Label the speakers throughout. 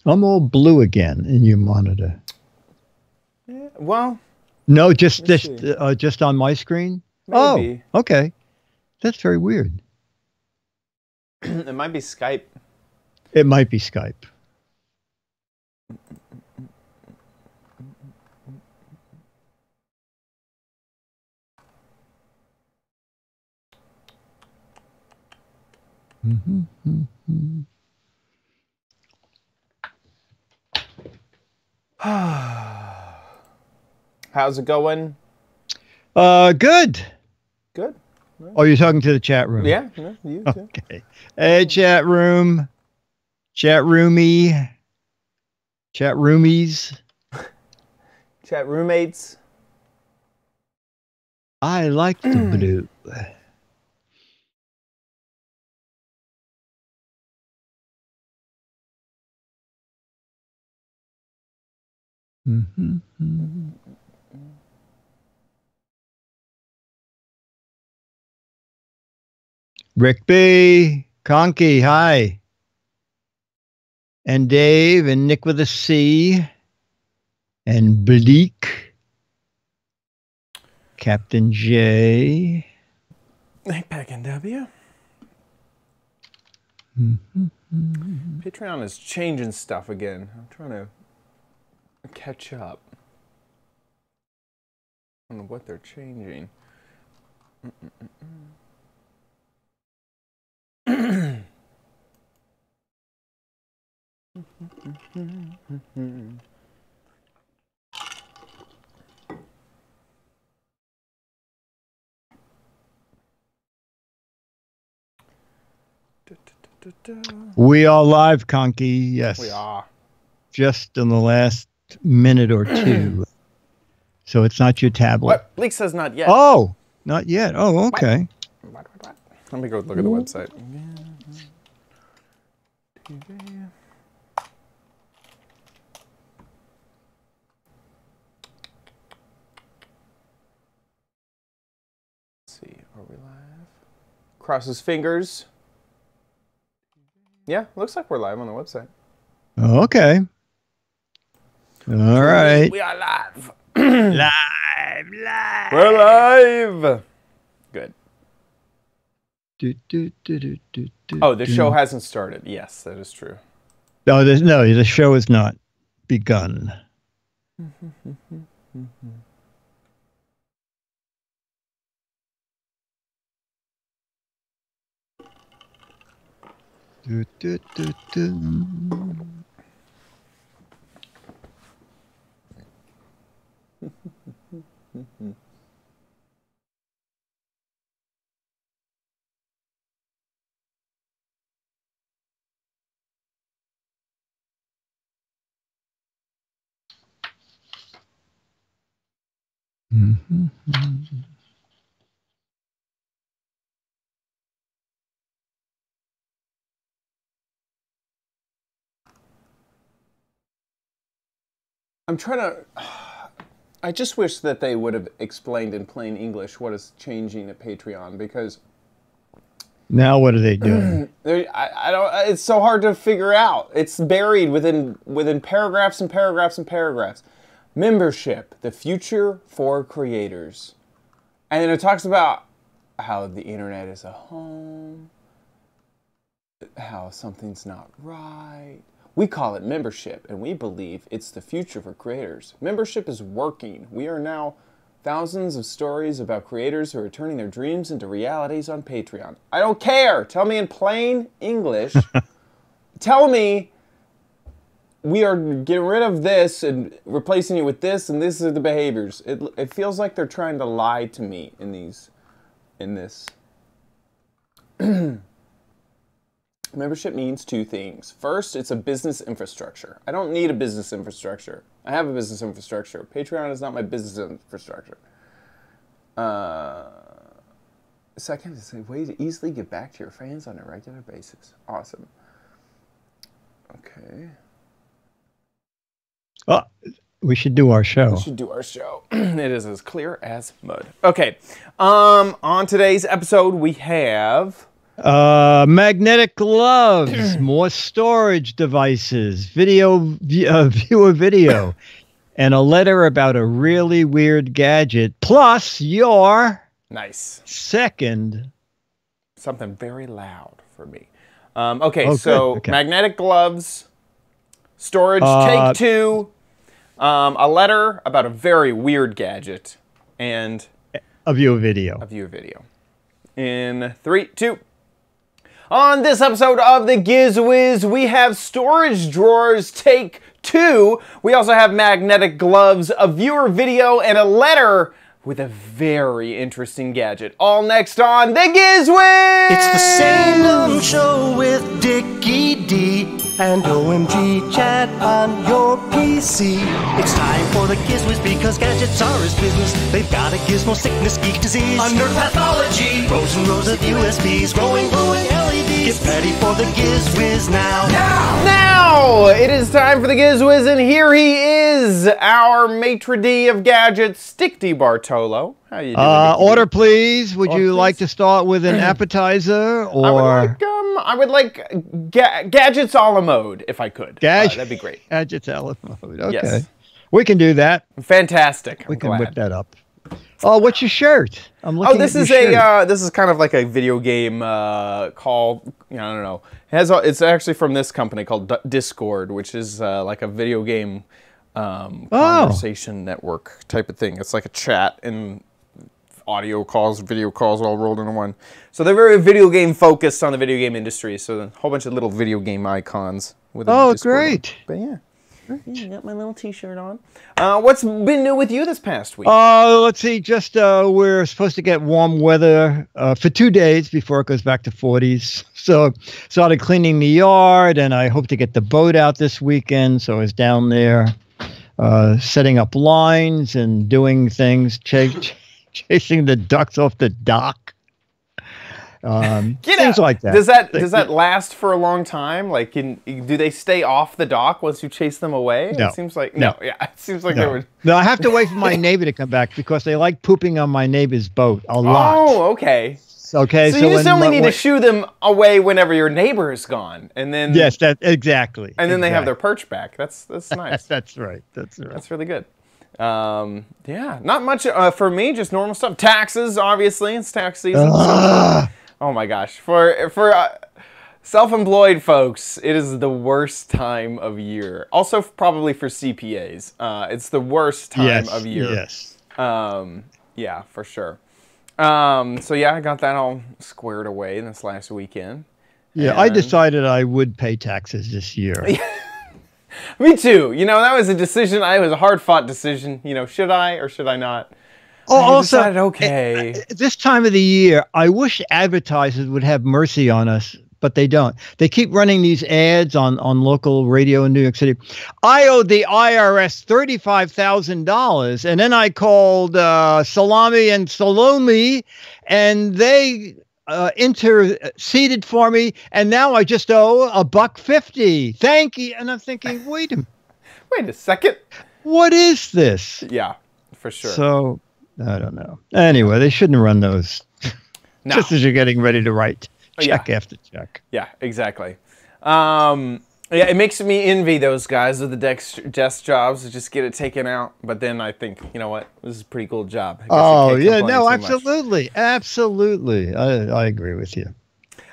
Speaker 1: I'm all blue again in your monitor.
Speaker 2: Yeah, well,
Speaker 1: no, just on my screen.
Speaker 2: Maybe.
Speaker 1: Oh, okay. That's very weird.
Speaker 2: It might be Skype.
Speaker 1: It might be Skype.
Speaker 2: How's it going?
Speaker 1: Good.
Speaker 2: Good.
Speaker 1: Oh, you're talking to the chat room?
Speaker 2: Yeah, you too.
Speaker 1: Okay. Hey, chat room. Chat roomie. Chat roomies.
Speaker 2: Chat roommates.
Speaker 1: I like the blue. Rick B. Conky, hi. And Dave and Nick with a C. And Bleak. Captain J.
Speaker 2: Hey, Pack and W. Patreon is changing stuff again. I'm trying to catch up. I don't know what they're changing.
Speaker 1: We are live, Conky. Yes.
Speaker 2: We are.
Speaker 1: Just in the last minute or two. So it's not your tablet.
Speaker 2: What? Bleak says not yet.
Speaker 1: Oh, not yet. Oh, okay.
Speaker 2: What? Let me go look at the website. Let's see, are we live? Cross his fingers. Yeah, looks like we're live on the website.
Speaker 1: Okay. All right.
Speaker 2: We are live.
Speaker 1: Live.
Speaker 2: We're live. Good. Oh, the show hasn't started. Yes, that is true.
Speaker 1: No, the show has not begun.
Speaker 2: I'm trying to... I just wish that they would have explained in plain English what is changing at Patreon, because...
Speaker 1: Now what are they doing?
Speaker 2: I don't... It's so hard to figure out. It's buried within paragraphs and paragraphs and paragraphs. Membership, the future for creators. And then it talks about how the internet is a home, how something's not right. We call it membership, and we believe it's the future for creators. Membership is working. We are now thousands of stories about creators who are turning their dreams into realities on Patreon. I don't care. Tell me in plain English. Tell me we are getting rid of this and replacing it with this, and this are the behaviors. It feels like they're trying to lie to me in this. Membership means two things. First, it's a business infrastructure. I don't need a business infrastructure. I have a business infrastructure. Patreon is not my business infrastructure. Second, it's a way to easily get back to your fans on a regular basis. Awesome. Okay.
Speaker 1: Oh, we should do our show.
Speaker 2: We should do our show. It is as clear as mud. Okay. On today's episode, we have...
Speaker 1: magnetic gloves, more storage devices, viewer video, and a letter about a really weird gadget, plus your...
Speaker 2: Nice.
Speaker 1: Second.
Speaker 2: Something very loud for me. Okay, so okay. Magnetic gloves, storage, take two, a letter about a very weird gadget, and...
Speaker 1: A viewer video.
Speaker 2: A viewer video. In 3, 2... On this episode of the Giz Wiz, we have storage drawers take two. We also have magnetic gloves, a viewer video, and a letter with a very interesting gadget. All next on the Giz Wiz!
Speaker 3: It's the same dumb show with Dickie D and OMG chat on your PC. It's time for the Giz Wiz because gadgets are his business. They've got a gizmo sickness, geek disease, under pathology, rows and rows of USBs, growing, glowing LEDs. Get ready for the Giz Wiz now.
Speaker 2: Now! It is time for the Giz Wiz, and here he is, our maitre d' of gadgets, Stick D. Bartolo. How you doing?
Speaker 1: Order, please. Would you like to start with an appetizer, or...
Speaker 2: I would like gadgets a la mode, if I could. That'd be great.
Speaker 1: Gadgets a la mode. Okay.
Speaker 2: Yes.
Speaker 1: We can do that.
Speaker 2: Fantastic.
Speaker 1: We can whip that up. Oh, what's your shirt? I'm looking.
Speaker 2: Oh, this is this is kind of like a video game called, I don't know. It's actually from this company called Discord, which is like a video game conversation network type of thing. It's like a chat and audio calls, video calls all rolled into one. So they're very video game focused on the video game industry. So a whole bunch of little video game icons with a Discord
Speaker 1: great.
Speaker 2: But yeah. Yeah, got my little t-shirt on. What's been new with you this past week?
Speaker 1: Let's see. Just we're supposed to get warm weather for 2 days before it goes back to 40s. So started cleaning the yard, and I hope to get the boat out this weekend. So I was down there setting up lines and doing things, chasing the ducks off the dock. Things like that.
Speaker 2: Does that last for a long time? Like, do they stay off the dock once you chase them away?
Speaker 1: No.
Speaker 2: It seems like no. Yeah, it seems like they would.
Speaker 1: No, I have to wait for my neighbor to come back because they like pooping on my neighbor's boat a lot.
Speaker 2: Oh, okay.
Speaker 1: Okay.
Speaker 2: So you just only need to shoo them away whenever your neighbor is gone, and then
Speaker 1: exactly.
Speaker 2: And then they have their perch back. That's nice.
Speaker 1: That's right.
Speaker 2: That's really good. Yeah, not much for me. Just normal stuff. Taxes, obviously. It's tax season. Oh my gosh. For self-employed folks, it is the worst time of year. Also, probably for CPAs, it's the worst time of year.
Speaker 1: Yes.
Speaker 2: Yeah, for sure. So yeah, I got that all squared away this last weekend.
Speaker 1: Yeah, I decided I would pay taxes this year.
Speaker 2: Me too. You know, that was a decision. It was a hard-fought decision. You know, should I or should I not? I decided, okay.
Speaker 1: This time of the year, I wish advertisers would have mercy on us, but they don't. They keep running these ads on local radio in New York City. I owed the IRS $35,000, and then I called Salami and Salome, and they interceded for me, and now I just owe $1.50. Thank you. And I'm thinking, wait
Speaker 2: a second.
Speaker 1: What is this?
Speaker 2: Yeah, for sure.
Speaker 1: So I don't know. Anyway, they shouldn't run those just as you're getting ready to write check after check.
Speaker 2: Yeah, exactly. Yeah, it makes me envy those guys with the desk jobs to just get it taken out. But then I think, you know what? This is a pretty cool job.
Speaker 1: Oh, yeah, no, absolutely. Absolutely. I agree with you.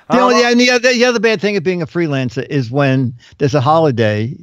Speaker 1: The other bad thing of being a freelancer is when there's a holiday,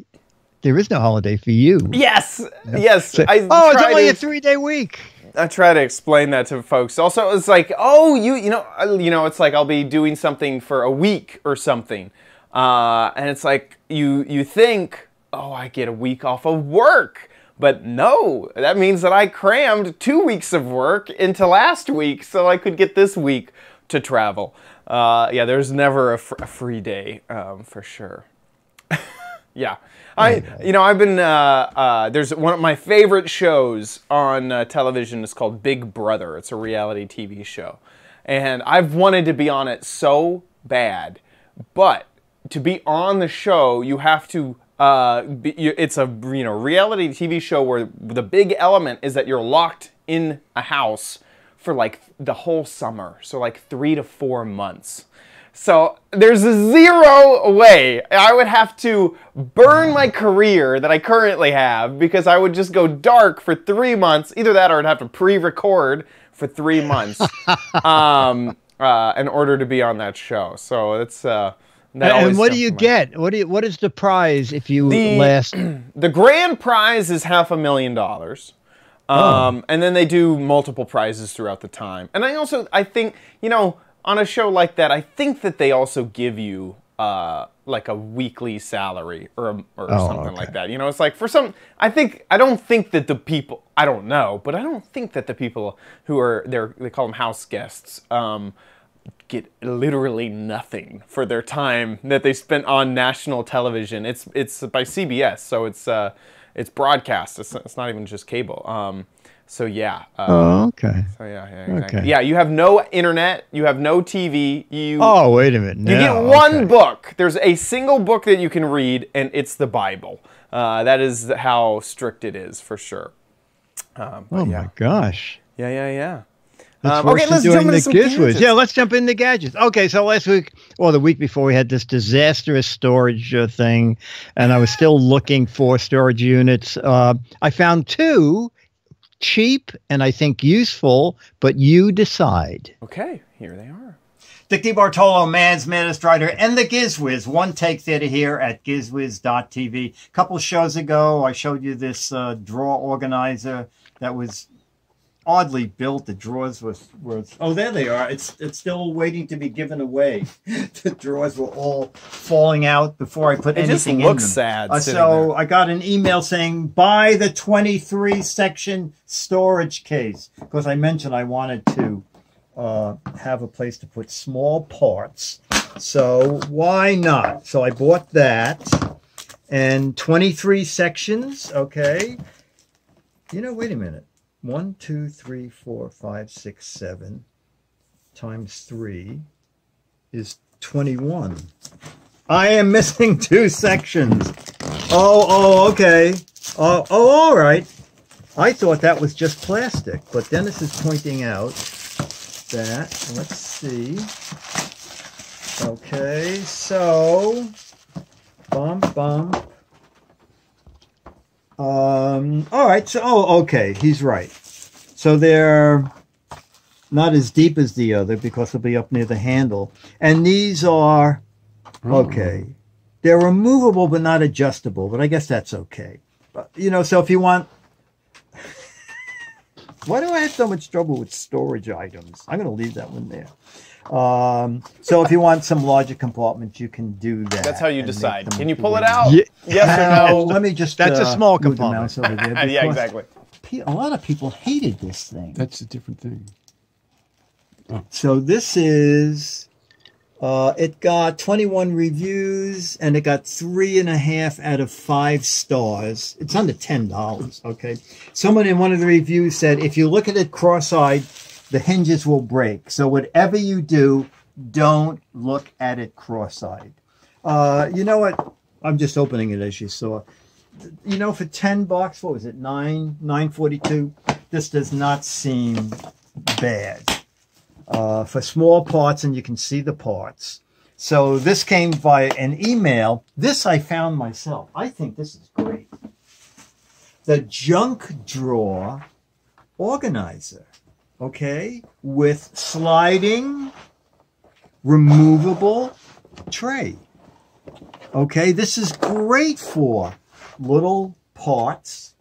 Speaker 1: there is no holiday for you.
Speaker 2: Yes, yes.
Speaker 1: So, it's only a 3-day week.
Speaker 2: I try to explain that to folks. Also, it's like, oh, you know, it's like I'll be doing something for a week or something. And it's like, you think, oh, I get a week off of work. But no, that means that I crammed 2 weeks of work into last week so I could get this week to travel. Yeah, there's never a free day, for sure. Yeah. I've been, there's one of my favorite shows on television is called Big Brother. It's a reality TV show. And I've wanted to be on it so bad, but to be on the show, you have to it's a reality TV show where the big element is that you're locked in a house for like the whole summer, so like 3 to 4 months. So there's a zero way I would have to burn my career that I currently have because I would just go dark for 3 months. Either that or I'd have to pre-record for 3 months in order to be on that show. So it's
Speaker 1: and what do you get? What is the prize if you last?
Speaker 2: The grand prize is $500,000. And then they do multiple prizes throughout the time. And I think, on a show like that, I think that they also give you like a weekly salary or something like that. It's like for some, I don't think that the people, I don't know, but I don't think that the people who are there, they call them house guests, get literally nothing for their time that they spent on national television. It's by CBS, so it's broadcast. It's not even just cable. So yeah.
Speaker 1: Okay.
Speaker 2: So yeah, exactly. Okay. Yeah, you have no internet. You have no TV.
Speaker 1: Oh, wait a minute.
Speaker 2: You get one book. There's a single book that you can read, and it's the Bible. That is how strict it is, for sure.
Speaker 1: My gosh.
Speaker 2: Yeah.
Speaker 1: Okay, let's jump into some gadgets. Yeah, let's jump into gadgets. Okay, so last week, or the week before, we had this disastrous storage thing, and I was still looking for storage units. I found 2 cheap and I think useful, but you decide.
Speaker 2: Okay, here they are.
Speaker 4: Dick DeBartolo, Man's Maddest Writer, and the Giz Wiz. One Take Theater here at gizwiz.tv. A couple shows ago, I showed you this drawer organizer that was oddly built. The drawers were oh, there they are. It's still waiting to be given away. The drawers were all falling out before I put anything in them.
Speaker 2: It just looks sad.
Speaker 4: So I got an email saying, buy the 23-section storage case. Because I mentioned I wanted to have a place to put small parts. So why not? So I bought that. And 23 sections, okay. Wait a minute. 1, 2, 3, 4, 5, 6, 7 times 3 is 21. I am missing 2 sections. Oh, okay. Oh, all right. I thought that was just plastic, but Dennis is pointing out that, let's see. Okay, so, bump. All right, so, okay, he's right. So they're not as deep as the other because they'll be up near the handle. And these are, okay, they're removable but not adjustable, but I guess that's okay. But, so if you want, why do I have so much trouble with storage items? I'm going to leave that one there. So if you want some larger compartments, you can do that.
Speaker 2: That's how you decide. Can you pull it out?
Speaker 1: Yes
Speaker 2: or no?
Speaker 4: Let me just.
Speaker 1: That's a small compartment.
Speaker 4: Over there
Speaker 2: yeah, exactly.
Speaker 4: A lot of people hated this thing.
Speaker 5: That's a different thing.
Speaker 4: Oh. So this is. It got 21 reviews and it got 3.5 out of 5 stars. It's under $10. Okay. Someone in one of the reviews said, if you look at it cross-eyed, the hinges will break. So whatever you do, don't look at it cross-eyed. You know what? I'm just opening it as you saw. For $10, what was it? $9.42. This does not seem bad. For small parts, and you can see the parts. So this came via an email. This I found myself. I think this is great. The junk drawer organizer. Okay, with sliding, removable tray. Okay, this is great for little parts.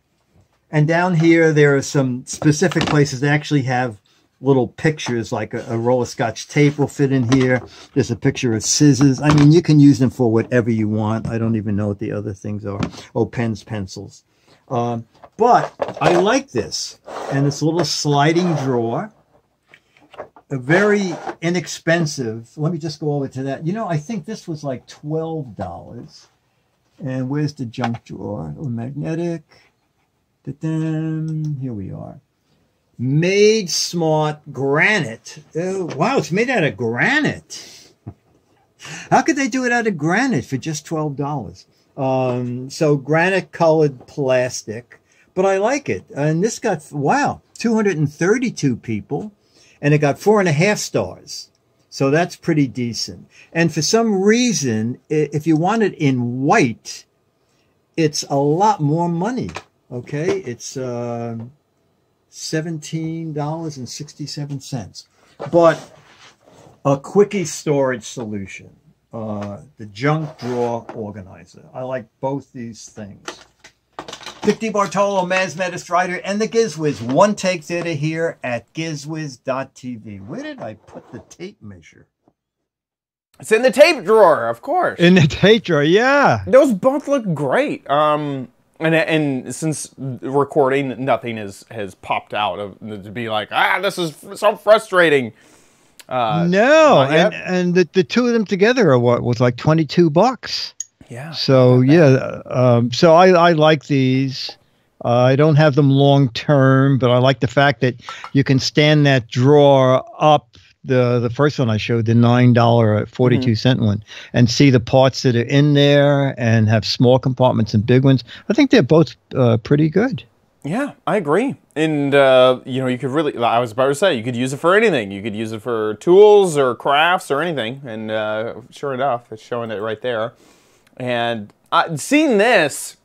Speaker 4: And down here, there are some specific places that actually have little pictures, like a roll of Scotch tape will fit in here. There's a picture of scissors. I mean, you can use them for whatever you want. I don't even know what the other things are. Oh, pens, pencils. But I like this. And this little sliding drawer, a very inexpensive. Let me just go over to that. I think this was like $12. And where's the junk drawer? Oh, magnetic. Here we are. Made Smart Granite. Oh, wow, it's made out of granite. How could they do it out of granite for just $12? So granite colored plastic, but I like it. And this got, wow, 232 people, and it got 4.5 stars. So that's pretty decent. And for some reason, if you want it in white, it's a lot more money. Okay. It's, $17.67, but a quickie storage solution. The junk drawer organizer. I like both these things. Dick DeBartolo, Maz Strider, and the Giz Wiz. One take theater here at gizwiz.tv. Where did I put the tape measure?
Speaker 2: It's in the tape drawer, of course.
Speaker 1: In the tape drawer, yeah.
Speaker 2: Those both look great. And since recording, nothing has popped out of to be like, this is so frustrating.
Speaker 1: No, and the two of them together are what was like $22.
Speaker 2: Yeah.
Speaker 1: So yeah, so I like these. I don't have them long term, but I like the fact that you can stand that drawer up. The first one I showed, the $9.42 one, and see the parts that are in there, and have small compartments and big ones. I think they're both pretty good.
Speaker 2: Yeah, I agree. And, you could really, I was about to say, you could use it for anything. You could use it for tools or crafts or anything. And sure enough, it's showing it right there. And seeing this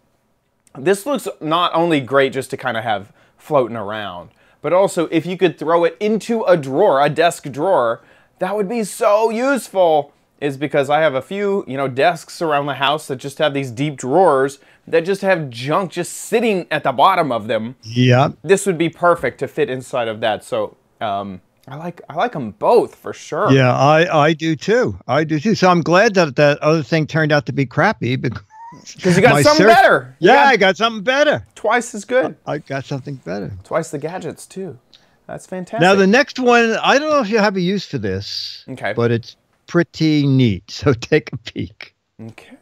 Speaker 2: looks not only great just to kind of have floating around, but also if you could throw it into a drawer, a desk drawer, that would be so useful. Is because I have a few, desks around the house that just have these deep drawers that just have junk just sitting at the bottom of them.
Speaker 1: Yeah.
Speaker 2: This would be perfect to fit inside of that. So I like them both for sure.
Speaker 1: Yeah, I do too. I do too. So I'm glad that that other thing turned out to be crappy because
Speaker 2: you got something better.
Speaker 1: Yeah, I got something better.
Speaker 2: Twice as good.
Speaker 1: I got something better.
Speaker 2: Twice the gadgets too. That's fantastic.
Speaker 1: Now the next one, I don't know if you have a use for this.
Speaker 2: Okay.
Speaker 1: But it's pretty neat. So take a peek.
Speaker 2: Okay.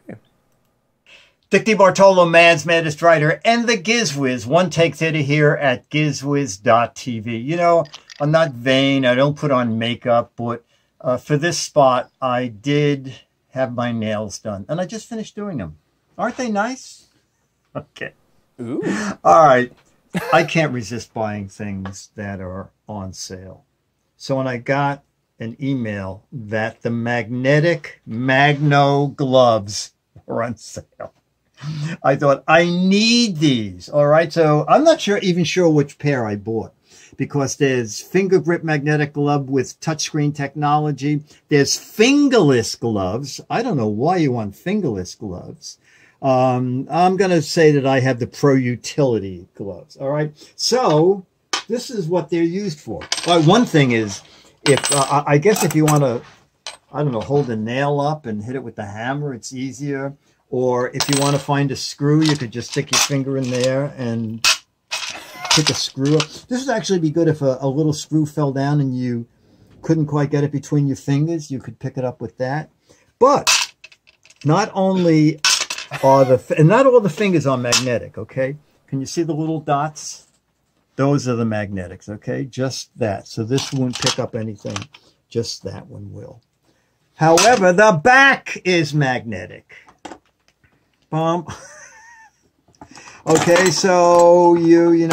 Speaker 4: Dick DeBartolo, Mad Strider, and the Giz Wiz. One take theater here at gizwiz.tv. I'm not vain. I don't put on makeup, but for this spot, I did have my nails done, and I just finished doing them. Aren't they nice? Okay.
Speaker 2: Ooh.
Speaker 4: All right. I can't resist buying things that are on sale. So when I got an email that the magnetic Magno gloves were on sale, I thought, I need these. All right. So I'm not even sure which pair I bought, because there's finger grip magnetic glove with touchscreen technology. There's fingerless gloves. I don't know why you want fingerless gloves. I'm going to say that I have the Pro Utility gloves. All right. So this is what they're used for. One thing is, I guess if you want to, hold a nail up and hit it with the hammer, it's easier. Or if you want to find a screw, you could just stick your finger in there and pick a screw up. This would actually be good if a little screw fell down and you couldn't quite get it between your fingers. You could pick it up with that. But not only and not all the fingers are magnetic, okay? Can you see the little dots? Those are the magnetics, okay? Just that. So this won't pick up anything. Just that one will. However, the back is magnetic. Okay, so you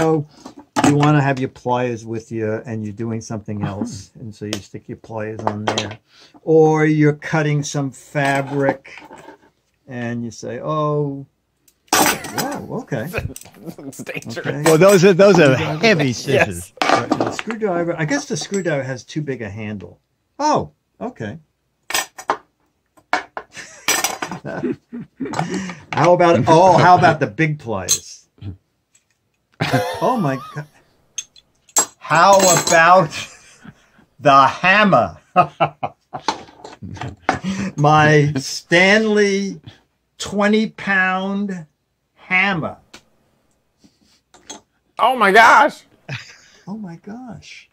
Speaker 4: want to have your pliers with you and you're doing something else, and so you stick your pliers on there. Or you're cutting some fabric and you say, oh, whoa, okay.
Speaker 2: It's dangerous.
Speaker 4: Okay.
Speaker 1: Well, those are heavy scissors.
Speaker 2: Yes.
Speaker 4: Right, and the screwdriver, I guess the screwdriver has too big a handle. Oh, okay. How about the big pliers? Oh my God. How about the hammer? My Stanley 20-pound hammer.
Speaker 2: Oh my gosh.
Speaker 4: Oh my gosh.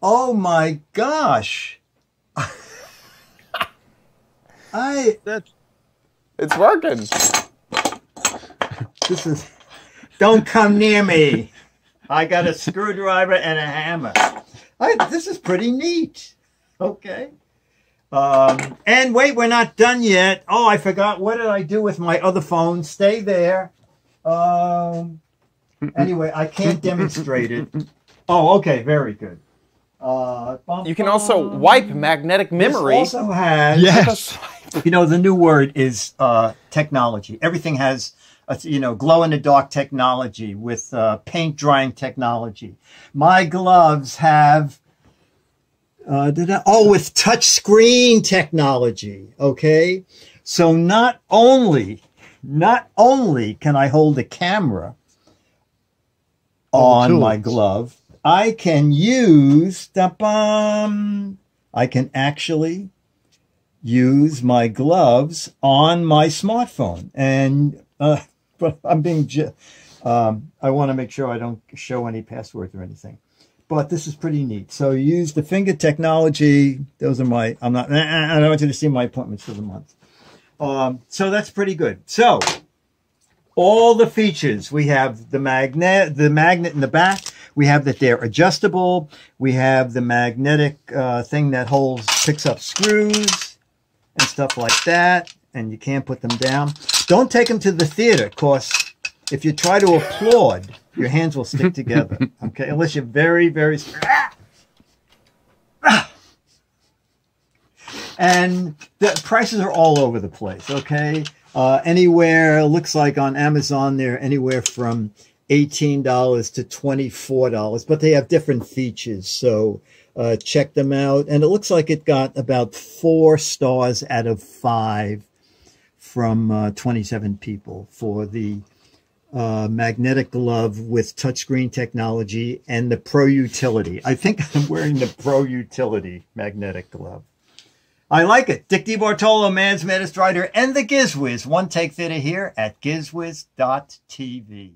Speaker 4: Oh my gosh.
Speaker 2: It's working.
Speaker 4: Don't come near me. I got a screwdriver and a hammer. This is pretty neat. Okay. And wait, we're not done yet. Oh, I forgot. What did I do with my other phone? Stay there. Anyway, I can't demonstrate it. Oh, okay. Very good.
Speaker 2: You can also wipe magnetic memory.
Speaker 4: This also has,
Speaker 1: Yes.
Speaker 4: you know, the new word is technology. Everything has, you know, glow-in-the-dark technology with paint drying technology. My gloves have, with touch screen technology, okay? So not only can I hold the camera on my glove, I can use I can actually use my gloves on my smartphone. And but I'm being I want to make sure I don't show any passwords or anything. But this is pretty neat. So use the finger technology. Those are my. I don't want you to see my appointments for the month. So that's pretty good. So all the features, we have the magnet in the back. We have that they're adjustable. We have the magnetic thing that picks up screws and stuff like that. And you can't put them down. Don't take them to the theater, because if you try to applaud, your hands will stick together. Okay, unless you're very, very. And the prices are all over the place. Okay, anywhere, looks like on Amazon they're anywhere from $18 to $24, but they have different features. So check them out. And it looks like it got about 4 stars out of 5 from 27 people for the magnetic glove with touchscreen technology and the Pro Utility. I think I'm wearing the Pro Utility magnetic glove. I like it. Dick DeBartolo, Man's Maddest Writer, and the Giz Wiz. One Take Theater here at gizwiz.tv.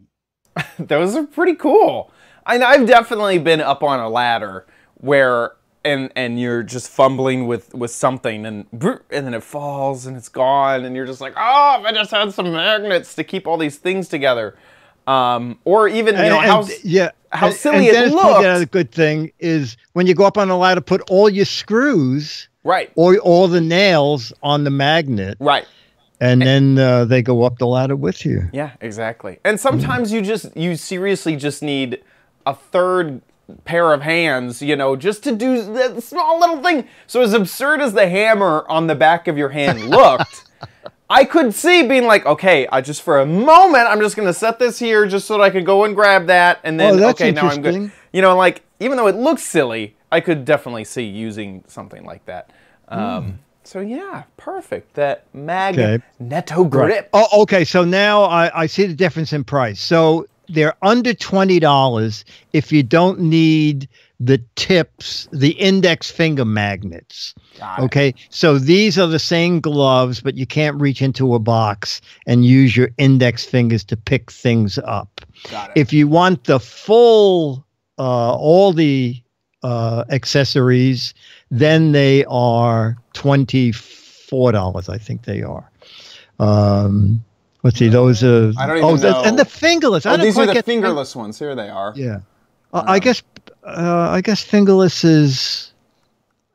Speaker 2: Those are pretty cool. I've definitely been up on a ladder where and you're just fumbling with something and then it falls and it's gone and you're just like, oh, if I just had some magnets to keep all these things together. Or even, you know, how silly it looked.
Speaker 1: A good thing is when you go up on a ladder, put all your screws,
Speaker 2: right,
Speaker 1: or all the nails on the magnet,
Speaker 2: right,
Speaker 1: and then they go up the ladder with you.
Speaker 2: Yeah, exactly. And sometimes you seriously just need a third pair of hands, you know, just to do that small little thing. So as absurd as the hammer on the back of your hand looked, I could see being like, okay, just for a moment, I'm just going to set this here just so that I could go and grab that. And then, okay, now I'm good. You know, like, even though it looks silly, I could definitely see using something like that. So yeah, perfect. That Magneto grip.
Speaker 1: Right. Oh, okay. So now I see the difference in price. So they're under $20 if you don't need the tips, the index finger magnets. Okay, so these are the same gloves, but you can't reach into a box and use your index fingers to pick things up.
Speaker 2: Got it.
Speaker 1: If you want the full, all the accessories, then they are $24. I think they are. Let's see, those are.
Speaker 2: I don't even know.
Speaker 1: And the fingerless.
Speaker 2: Oh, these are the fingerless ones. Here they are.
Speaker 1: Yeah, I guess fingerless is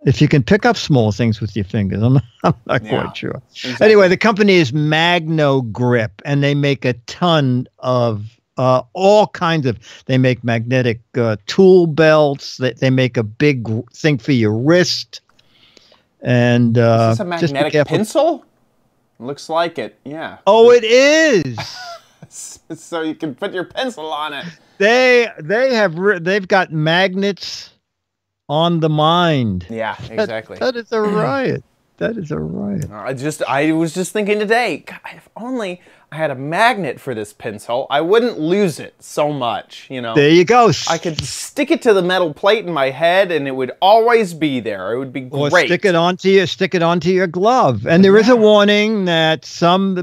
Speaker 1: if you can pick up small things with your fingers. I'm not quite sure. Exactly. Anyway, the company is Magno Grip, and they make a ton of all kinds of. They make magnetic tool belts. They make a big thing for your wrist. And
Speaker 2: is this a magnetic pencil? Looks like it, yeah.
Speaker 1: Oh, it is.
Speaker 2: So you can put your pencil on it.
Speaker 1: They've got magnets on the mind.
Speaker 2: Yeah, exactly.
Speaker 1: That is a riot. That is a riot.
Speaker 2: I was just thinking today, God, if only I had a magnet for this pencil, I wouldn't lose it so much, you know.
Speaker 1: There you go.
Speaker 2: I could stick it to the metal plate in my head and it would always be there. It would be great.
Speaker 1: Or stick it onto your glove. And there is a warning that some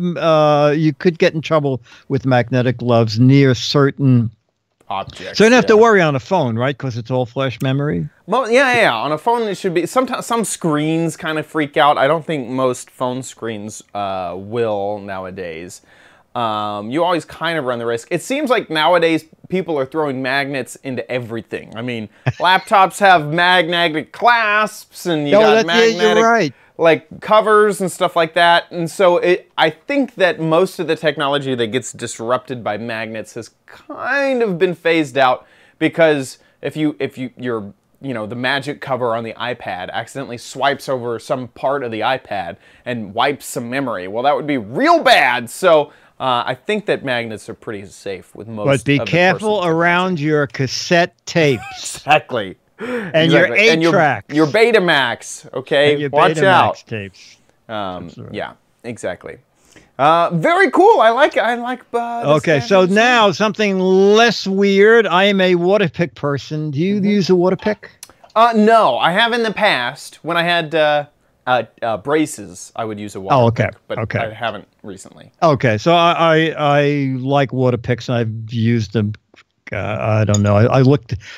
Speaker 1: you could get in trouble with magnetic gloves near certain
Speaker 2: objects.
Speaker 1: So you don't have to worry on a phone, right? Because it's all flash memory.
Speaker 2: Well, yeah. On a phone, it should be. Sometimes some screens kind of freak out. I don't think most phone screens will nowadays. You always kind of run the risk. It seems like nowadays people are throwing magnets into everything. I mean, laptops have magnetic clasps, and you got magnetic.
Speaker 1: Yeah, you're right.
Speaker 2: like covers and stuff like that. And so I think that most of the technology that gets disrupted by magnets has kind of been phased out, because if you're the magic cover on the iPad accidentally swipes over some part of the iPad and wipes some memory, well, that would be real bad. So I think that magnets are pretty safe with most.
Speaker 1: But be careful around your cassette tapes.
Speaker 2: Exactly.
Speaker 1: And your 8-track.
Speaker 2: Your Betamax, okay?
Speaker 1: And your
Speaker 2: Watch
Speaker 1: Betamax
Speaker 2: out.
Speaker 1: Tapes.
Speaker 2: Right. Yeah, exactly. Very cool. I like
Speaker 1: okay, so now something less weird. I am a water pick person. Do you use a water pick?
Speaker 2: No, I have in the past. When I had braces, I would use a water pick, but I haven't recently.
Speaker 1: Okay, so I like water picks, and I've used them. I don't know.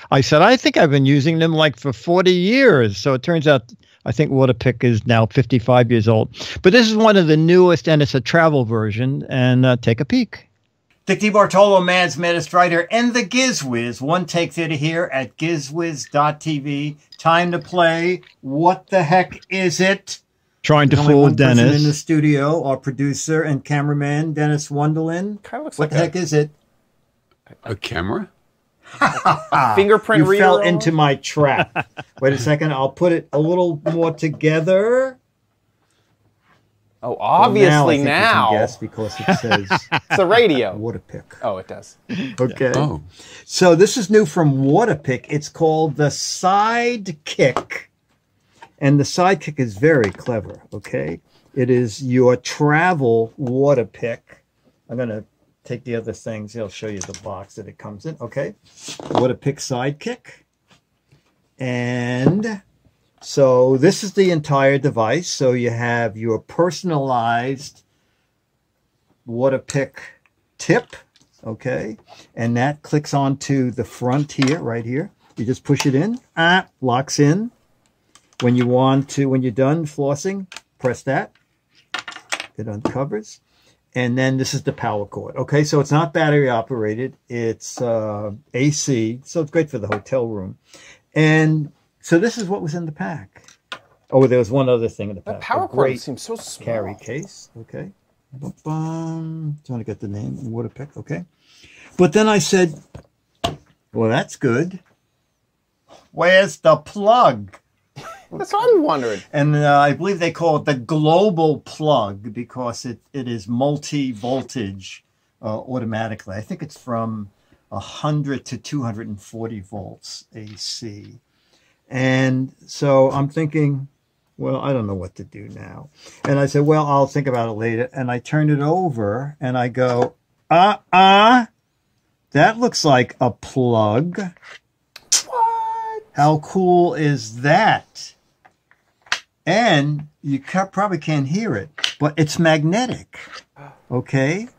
Speaker 1: I said, I think I've been using them like for 40 years. So it turns out, I think Waterpick is now 55 years old. But this is one of the newest, and it's a travel version. And take a peek.
Speaker 4: Dick DeBartolo, Man's Maddest Writer, and the Giz Wiz. One take theater here at gizwiz.tv. Time to play. What the heck is it?
Speaker 1: Trying to
Speaker 4: There's
Speaker 1: fool
Speaker 4: only one person
Speaker 1: Dennis.
Speaker 4: in the studio, our producer and cameraman, Dennis Wonderland.
Speaker 2: Kind of looks
Speaker 4: what the heck is it?
Speaker 5: A camera?
Speaker 2: Fingerprint
Speaker 4: you
Speaker 2: reader.
Speaker 4: fell into my trap. Wait a second. I'll put it a little more together.
Speaker 2: Oh, obviously
Speaker 4: well,
Speaker 2: now.
Speaker 4: Yes, because it says
Speaker 2: it's a radio.
Speaker 4: Waterpick.
Speaker 2: Oh, it does.
Speaker 4: Okay.
Speaker 5: Oh.
Speaker 4: So this is new from Waterpick. It's called the Sidekick. And the Sidekick is very clever, okay? It is your travel Waterpick. I'm going to take the other things. I'll show you the box that it comes in. Okay. Waterpick Sidekick. And so this is the entire device. So you have your personalized Waterpick tip. Okay. And that clicks onto the front here, right here. You just push it in. Locks in. When you want to, when you're done flossing, press that. It uncovers. And then this is the power cord. Okay, so it's not battery operated. It's AC, so it's great for the hotel room. And so this is what was in the pack. Oh, there was one other thing in the pack.
Speaker 2: That power cord seems so small.
Speaker 4: Carry case. Okay. Trying to get the name. Waterpick. Okay. But then I said, well, that's good. Where's the plug?
Speaker 2: That's what I'm wondering.
Speaker 4: And I believe they call it the global plug because it is multi-voltage automatically. I think it's from 100 to 240 volts AC. And so I'm thinking, well, I don't know what to do now. And I said, well, I'll think about it later. And I turned it over and I go, that looks like a plug.
Speaker 2: What?
Speaker 4: How cool is that? And you probably can't hear it, but it's magnetic. Okay?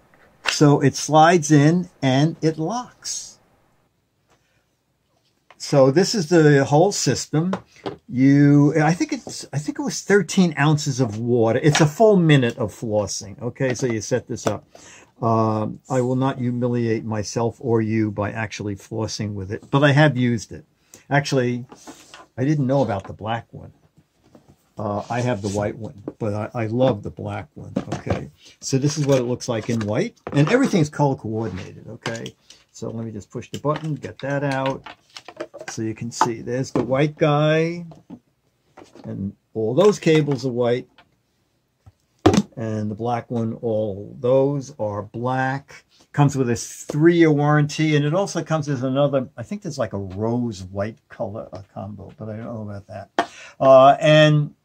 Speaker 4: So it slides in and it locks. So this is the whole system. I think it was 13 ounces of water. It's a full minute of flossing. Okay, so you set this up. I will not humiliate myself or you by actually flossing with it, but I have used it. Actually, I didn't know about the black one. I have the white one, but I love the black one. Okay, so this is what it looks like in white, and everything's color coordinated. Okay, so let me just push the button, get that out, so you can see. There's the white guy, and all those cables are white, and the black one, all those are black. Comes with a 3-year warranty, and it also comes with another, I think there's like a rose white color combo, but I don't know about that. And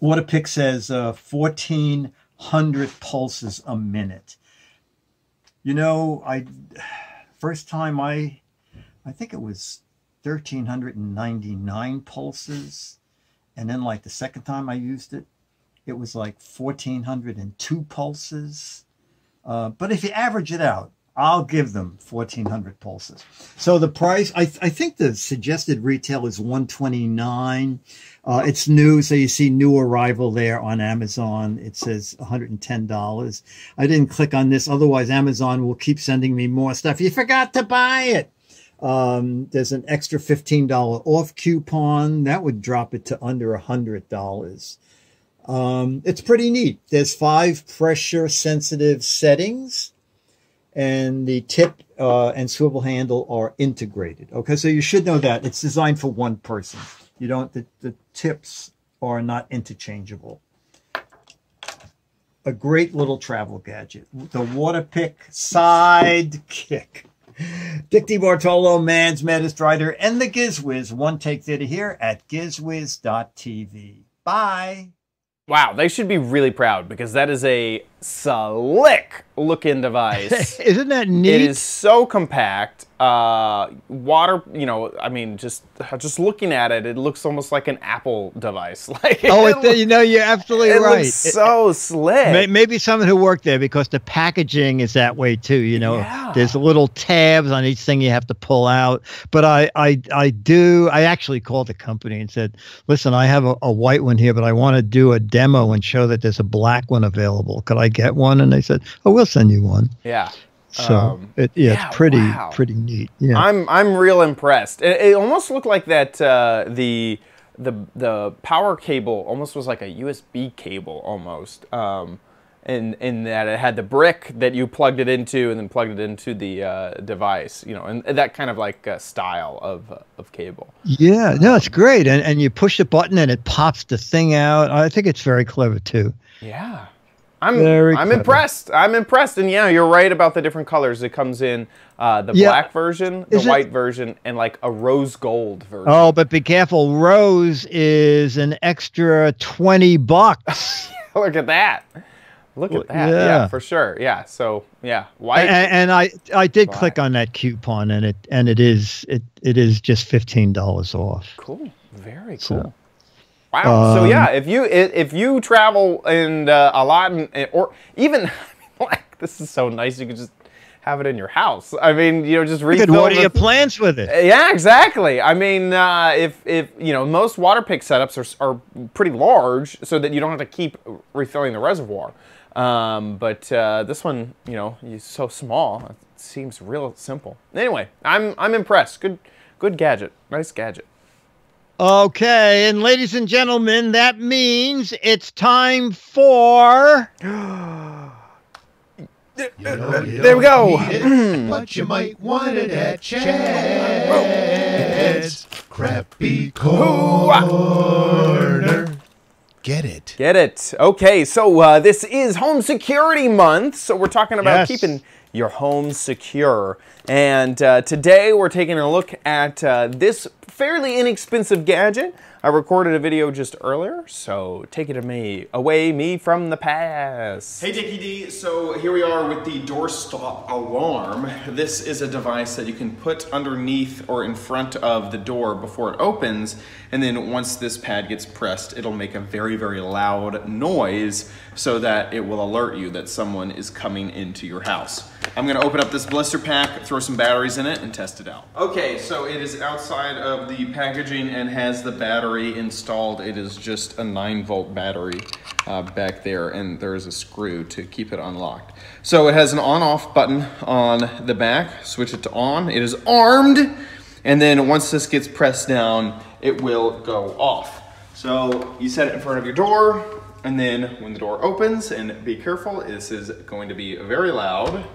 Speaker 4: Waterpick says 1,400 pulses a minute. You know, first time I think it was 1,399 pulses, and then like the second time I used it, it was like 1,402 pulses. But if you average it out, I'll give them 1,400 pulses. So the price, I think the suggested retail is $129. It's new, so you see new arrival there on Amazon. It says $110. I didn't click on this, otherwise Amazon will keep sending me more stuff. You forgot to buy it. There's an extra $15 off coupon. That would drop it to under $100. It's pretty neat. There's 5 pressure sensitive settings, and the tip and swivel handle are integrated. Okay, so you should know that it's designed for one person. You don't, the tips are not interchangeable. A great little travel gadget. The Waterpick Sidekick. Dick DiBartolo, Man's Maddest Writer, and the Giz Wiz. One Take Theater here at gizwiz.tv. Bye.
Speaker 2: Wow, they should be really proud because that is a slick looking device.
Speaker 1: Isn't that neat?
Speaker 2: It is so compact. Water, you know, I mean, just looking at it, it looks almost like an Apple device. Like,
Speaker 1: you know, you're absolutely
Speaker 2: it
Speaker 1: right.
Speaker 2: Looks so slick.
Speaker 1: Maybe someone who worked there, because the packaging is that way too. You know, there's little tabs on each thing you have to pull out. But I actually called the company and said, listen, I have a white one here, but I want to do a demo and show that there's a black one available. Could I get one? And they said, oh, we'll send you one.
Speaker 2: Yeah.
Speaker 1: So it's pretty neat. Yeah,
Speaker 2: I'm real impressed. It almost looked like that the power cable almost was like a USB cable almost, in that it had the brick that you plugged it into and then plugged it into the device. You know, and that kind of like style of cable.
Speaker 1: Yeah, no, it's great. And you push the button and it pops the thing out. I think it's very clever too.
Speaker 2: Yeah. I'm impressed. I'm impressed. And yeah, you're right about the different colors. It comes in the black version, the white version, and like a rose gold version.
Speaker 1: Oh, but be careful. Rose is an extra $20.
Speaker 2: Look at that. Look at that. Yeah, for sure. Yeah. So yeah, white.
Speaker 1: And I did click on that coupon, and it is just $15 off.
Speaker 2: Cool. Very cool. So, wow. So yeah, if you travel and a lot, or even like, this is so nice. You could just have it in your house. I mean, you know, just refill.
Speaker 1: What are your plans with it?
Speaker 2: Yeah, exactly. I mean, if you know, most Waterpick setups are pretty large, so that you don't have to keep refilling the reservoir. But this one, you know, is so small. It seems real simple. Anyway, I'm impressed. Good gadget. Nice gadget.
Speaker 1: Okay, and ladies and gentlemen, that means it's time for...
Speaker 2: There we go.
Speaker 6: But you might want it at Chad's Crappy Corner. Get it.
Speaker 2: Get it. Okay, so this is Home Security Month, so we're talking about keeping your home secure. And today we're taking a look at this fairly inexpensive gadget. I recorded a video just earlier, so take it away from the past. Hey Dickie D, so here we are with the doorstop alarm. This is a device that you can put underneath or in front of the door before it opens, and then once this pad gets pressed, it'll make a very, very loud noise so that it will alert you that someone is coming into your house. I'm gonna open up this blister pack, throw some batteries in it, and test it out. Okay, so it is outside of the packaging and has the battery installed. It is just a 9-volt battery back there, and there is a screw to keep it unlocked. So it has an on-off button on the back. Switch it to on. It is armed, and then once this gets pressed down, it will go off. So you set it in front of your door, and then when the door opens, and be careful, this is going to be very loud.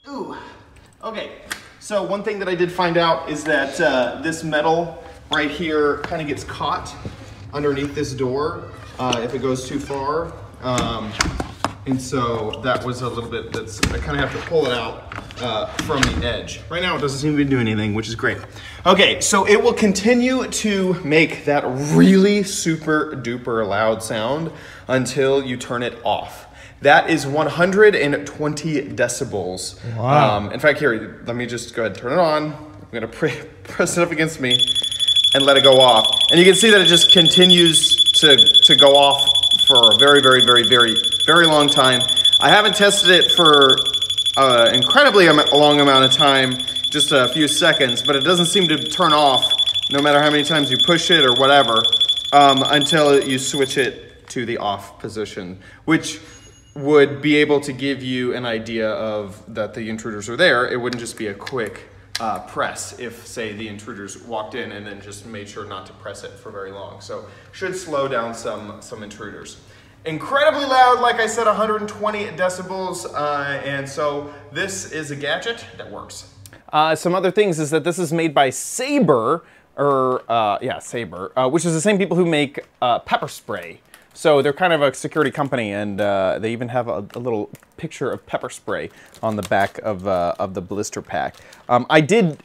Speaker 2: Ooh, okay. So one thing that I did find out is that this metal right here kind of gets caught underneath this door if it goes too far. And so that was a little bit, I kind of have to pull it out from the edge. Right now it doesn't seem to be doing anything, which is great. Okay, so it will continue to make that really super duper loud sound until you turn it off. That is 120 decibels.
Speaker 1: Wow.
Speaker 2: In fact, here, let me just go ahead and turn it on. I'm gonna press it up against me and let it go off. And you can see that it just continues to go off for a very, very, very, very, very long time. I haven't tested it for an incredibly long amount of time, just a few seconds, but it doesn't seem to turn off no matter how many times you push it or whatever, until you switch it to the off position, which would be able to give you an idea of that the intruders are there. It wouldn't just be a quick press if, say, the intruders walked in and then just made sure not to press it for very long. So should slow down some intruders. Incredibly loud, like I said, 120 decibels, and so this is a gadget that works. Some other things is that this is made by Sabre, Sabre, which is the same people who make pepper spray. So they're kind of a security company, and they even have a little picture of pepper spray on the back of the blister pack. I did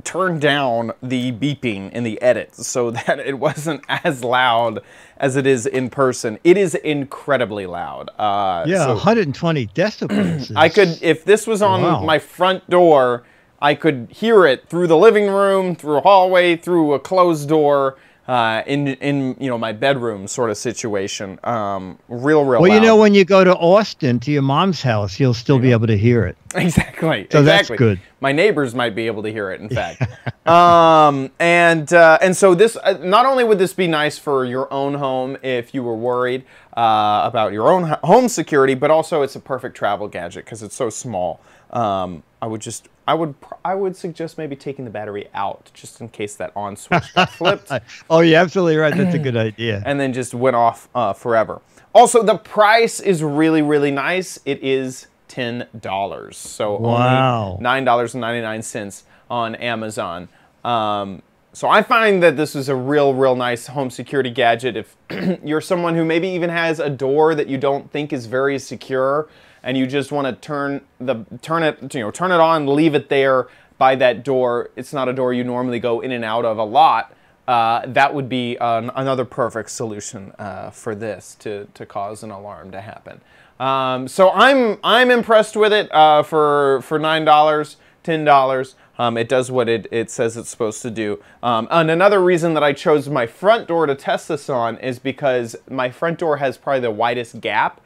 Speaker 2: turn down the beeping in the edit so that it wasn't as loud as it is in person. It is incredibly loud.
Speaker 1: Yeah, 120 decibels.
Speaker 2: I could, if this was on my front door, I could hear it through the living room, through a hallway, through a closed door. In my bedroom sort of situation, real
Speaker 1: well,
Speaker 2: loud.
Speaker 1: You know, when you go to Austin to your mom's house, you'll still be able to hear it.
Speaker 2: Exactly.
Speaker 1: So that's good.
Speaker 2: My neighbors might be able to hear it, in fact. And so this, not only would this be nice for your own home if you were worried about your own home security, but also it's a perfect travel gadget because it's so small. I would suggest maybe taking the battery out just in case that on switch got flipped.
Speaker 1: Oh, you're absolutely right. That's a good idea.
Speaker 2: And then just went off forever. Also, the price is really, really nice. It is $10. So only $9.99 on Amazon. So I find that this is a real nice home security gadget. If you're someone who maybe even has a door that you don't think is very secure, and you just want to turn it on, leave it there by that door. It's not a door you normally go in and out of a lot. That would be another perfect solution for this to cause an alarm to happen. So I'm impressed with it for $9, $10. It does what it says it's supposed to do. And another reason that I chose my front door to test this on is because my front door has probably the widest gap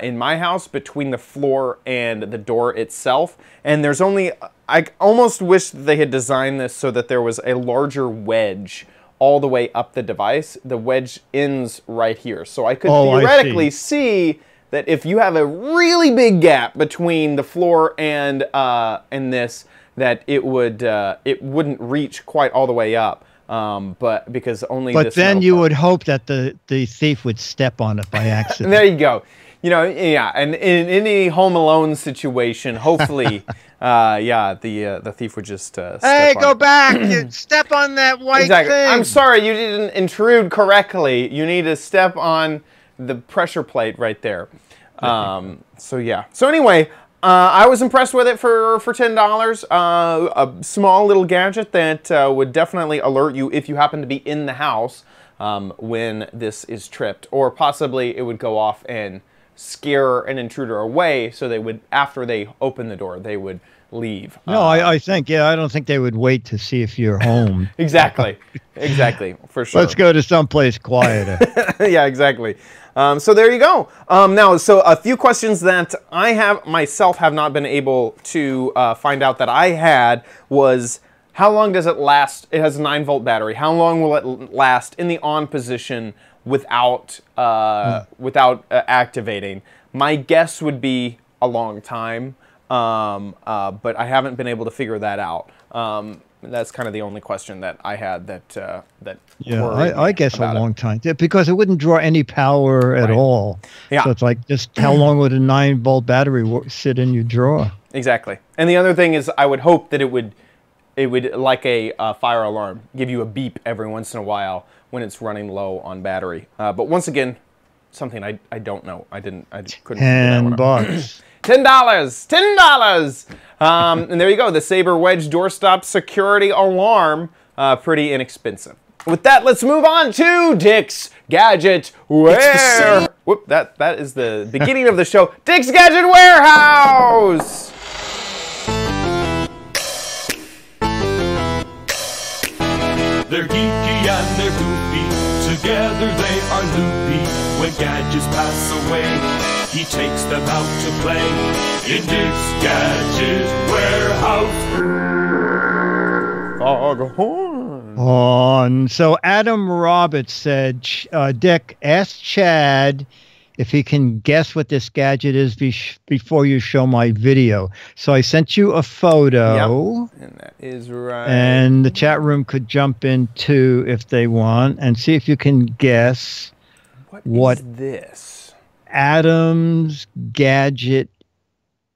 Speaker 2: in my house between the floor and the door itself. And there's only, I almost wish they had designed this so that there was a larger wedge all the way up the device. The wedge ends right here. So I could theoretically see that if you have a really big gap between the floor and this, that it wouldn't reach quite all the way up. But because only
Speaker 1: But
Speaker 2: this
Speaker 1: then you would hope that the thief would step on it by accident.
Speaker 2: There you go. You know, yeah, and in any Home Alone situation, hopefully, the thief would just step on
Speaker 1: go
Speaker 2: it.
Speaker 1: back! You step on that white thing!
Speaker 2: I'm sorry, you didn't intrude correctly. You need to step on the pressure plate right there. So yeah. So anyway, I was impressed with it for $10. A small little gadget that would definitely alert you if you happen to be in the house when this is tripped, or possibly it would go off and scare an intruder away, so they would, after they open the door, they would leave.
Speaker 1: No, I think, I don't think they would wait to see if you're home.
Speaker 2: Exactly, for sure.
Speaker 1: Let's go to someplace quieter.
Speaker 2: Yeah, exactly. So there you go. Now, so a few questions that I myself have not been able to find out that I had was, how long does it last? It has a 9-volt battery. How long will it last in the on position without activating? My guess would be a long time, but I haven't been able to figure that out. That's kind of the only question that I had that
Speaker 1: I guess a long time, because it wouldn't draw any power at all.
Speaker 2: Yeah.
Speaker 1: So it's like, just how long would a 9-volt battery sit in your drawer?
Speaker 2: Exactly. And the other thing is, I would hope that it would like a fire alarm, give you a beep every once in a while when it's running low on battery. But once again, something I don't know. I couldn't figure that one out.
Speaker 1: $10.
Speaker 2: $10. And there you go. The Sabre Wedge doorstop security alarm. Pretty inexpensive. With that, let's move on to Dick's Gadget Warehouse. Whoop, that is the beginning of the show. Dick's Gadget Warehouse.
Speaker 7: They're geeky and they're goofy, together they are loopy. When gadgets pass away, he takes them out to play in Dick's Gadget Warehouse.
Speaker 1: Foghorn. So Adam Roberts said, Dick, ask Chad if he can guess what this gadget is before you show my video. So I sent you a photo.
Speaker 2: Yep. And that is right.
Speaker 1: And the chat room could jump in too if they want and see if you can guess what
Speaker 2: is this?
Speaker 1: Adam's gadget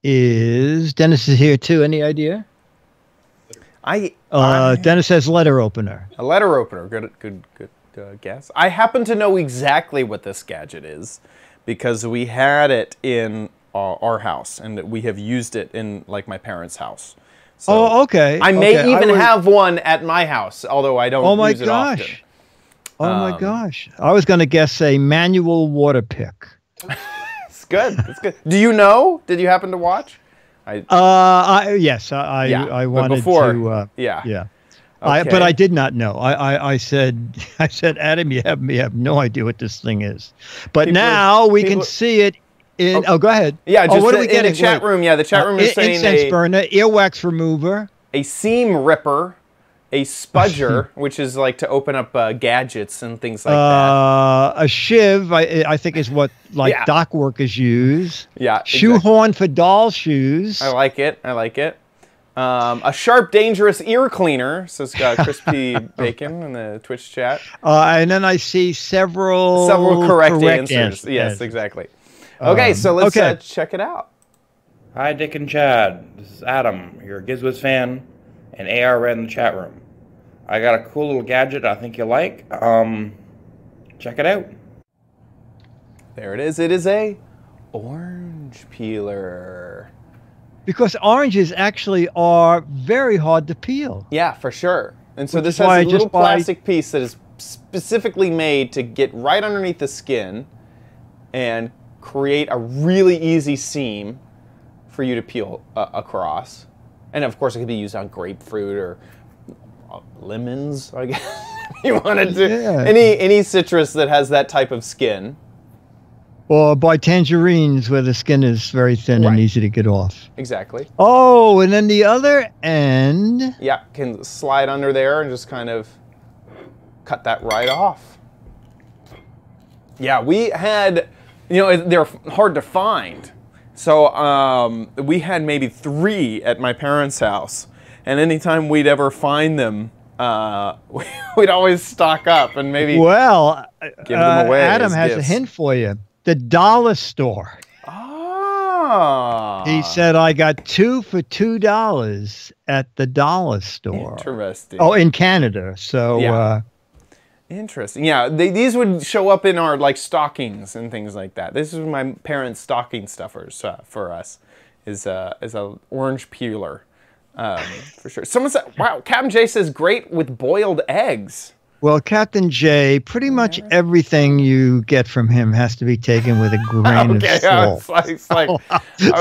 Speaker 1: is. Dennis is here too. Any idea? Dennis says letter opener.
Speaker 2: A letter opener. Good guess. I happen to know exactly what this gadget is because we had it in our house and we have used it in like my parents' house. So
Speaker 1: okay.
Speaker 2: I may even have one at my house, although I don't use it often.
Speaker 1: Oh my gosh. I was going to guess a manual water pick.
Speaker 2: It's good. It's good. Do you know? Did you happen to watch?
Speaker 1: Yes, I wanted to.
Speaker 2: Yeah.
Speaker 1: Okay. But I did not know. I said, Adam, you have no idea what this thing is. But now we can see it in. Oh, go ahead.
Speaker 2: Yeah, just
Speaker 1: what are we
Speaker 2: in the chat room. Yeah, the chat room is saying
Speaker 1: incense burner, earwax remover,
Speaker 2: a seam ripper, a spudger, which is like to open up gadgets and things like that.
Speaker 1: A shiv, I think, is what dock workers use.
Speaker 2: Yeah.
Speaker 1: Shoehorn for doll shoes.
Speaker 2: I like it. A sharp, dangerous ear cleaner, says Crispy Bacon in the Twitch chat.
Speaker 1: And then I see several
Speaker 2: correct answers. Yes, exactly. Okay, so let's check it out.
Speaker 8: Hi, Dick and Chad. This is Adam, your Giz Wiz fan, and AR Red in the chat room. I got a cool little gadget I think you'll like. Check it out.
Speaker 2: There it is. It is a orange peeler.
Speaker 1: Because oranges actually are very hard to peel.
Speaker 2: Yeah, for sure. And so this has a little plastic piece that is specifically made to get right underneath the skin and create a really easy seam for you to peel across. And of course, it could be used on grapefruit or lemons, I guess, if you wanted to. Yeah. Any citrus that has that type of skin.
Speaker 1: Or by tangerines where the skin is very thin and easy to get off.
Speaker 2: Exactly.
Speaker 1: Oh, and then the other end.
Speaker 2: Yeah, can slide under there and just kind of cut that right off. Yeah, we had, they're hard to find. So we had maybe 3 at my parents' house. And anytime we'd ever find them, we'd always stock up and maybe give them away.
Speaker 1: Adam has a hint for you. The dollar store.
Speaker 2: Ah.
Speaker 1: He said, I got 2 for $2 at the dollar store.
Speaker 2: Interesting.
Speaker 1: Oh, in Canada. So,
Speaker 2: interesting. Yeah, these would show up in our like stockings and things like that. This is my parents' stocking stuffers for us. Is a orange peeler, for sure. Someone said, "Wow, Captain J says great with boiled eggs."
Speaker 1: Well, Captain J, pretty much everything you get from him has to be taken with a grain of salt.
Speaker 2: I was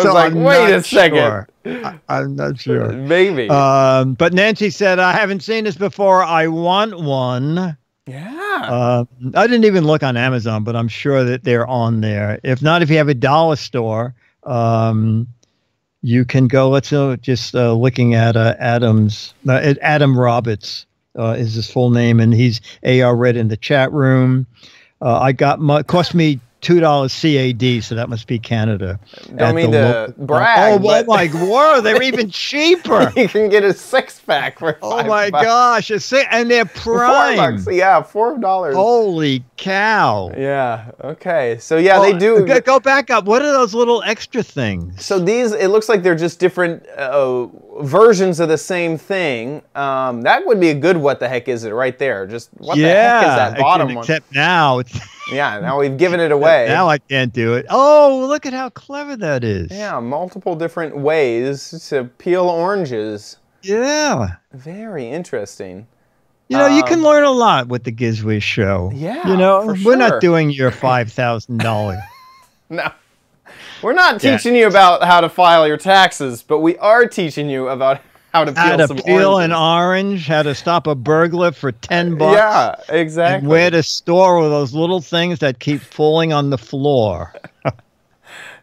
Speaker 2: like, wait a second.
Speaker 1: Sure. I'm not sure.
Speaker 2: Maybe.
Speaker 1: But Nancy said, I haven't seen this before. I want one.
Speaker 2: Yeah.
Speaker 1: I didn't even look on Amazon, but I'm sure that they're on there. If not, if you have a dollar store, you can go. Let's just looking at Adam Roberts. Is his full name, and he's AR Red in the chat room. Cost me $2 CAD, so that must be Canada.
Speaker 2: Don't mean to brag.
Speaker 1: Oh my word, they're even cheaper.
Speaker 2: You can get a 6-pack for $5.
Speaker 1: Oh my gosh, and they're prime.
Speaker 2: $4. Yeah, $4.
Speaker 1: Holy cow.
Speaker 2: Yeah. Okay. So yeah, they do.
Speaker 1: Go back up. What are those little extra things?
Speaker 2: So these, it looks like they're just different versions of the same thing. That would be a good. What the heck is it right there? Just what the heck is that bottom one?
Speaker 1: Except now it's.
Speaker 2: Yeah, now we've given it away.
Speaker 1: Now I can't do it. Oh, look at how clever that is.
Speaker 2: Yeah, multiple different ways to peel oranges.
Speaker 1: Yeah.
Speaker 2: Very interesting.
Speaker 1: You can learn a lot with the Giz Wiz show.
Speaker 2: Yeah,
Speaker 1: for sure. We're not doing your $5,000.
Speaker 2: No. We're not teaching you about how to file your taxes, but we are teaching you about how to peel
Speaker 1: an orange, how to stop a burglar for $10.
Speaker 2: Yeah, exactly.
Speaker 1: And where to store all those little things that keep falling on the floor.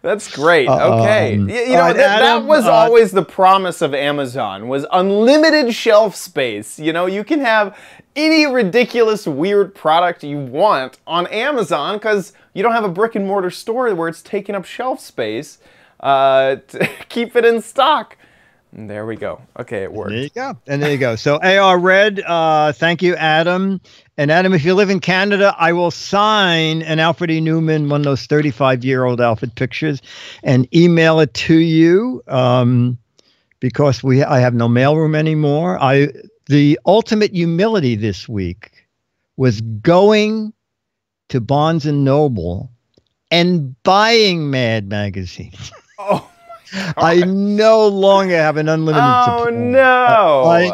Speaker 2: That's great. Okay. You know, that was always the promise of Amazon, was unlimited shelf space. You know, you can have any ridiculous, weird product you want on Amazon because you don't have a brick and mortar store where it's taking up shelf space to keep it in stock. And there we go. Okay, it worked.
Speaker 1: There you go. And there you go. So AR Red, thank you, Adam. And Adam, if you live in Canada, I will sign an Alfred E. Newman, one of those 35-year-old Alfred pictures, and email it to you because I have no mailroom anymore. The ultimate humility this week was going to Barnes & Noble and buying Mad Magazine.
Speaker 2: Oh.
Speaker 1: I no longer have an unlimited supply.
Speaker 2: Oh,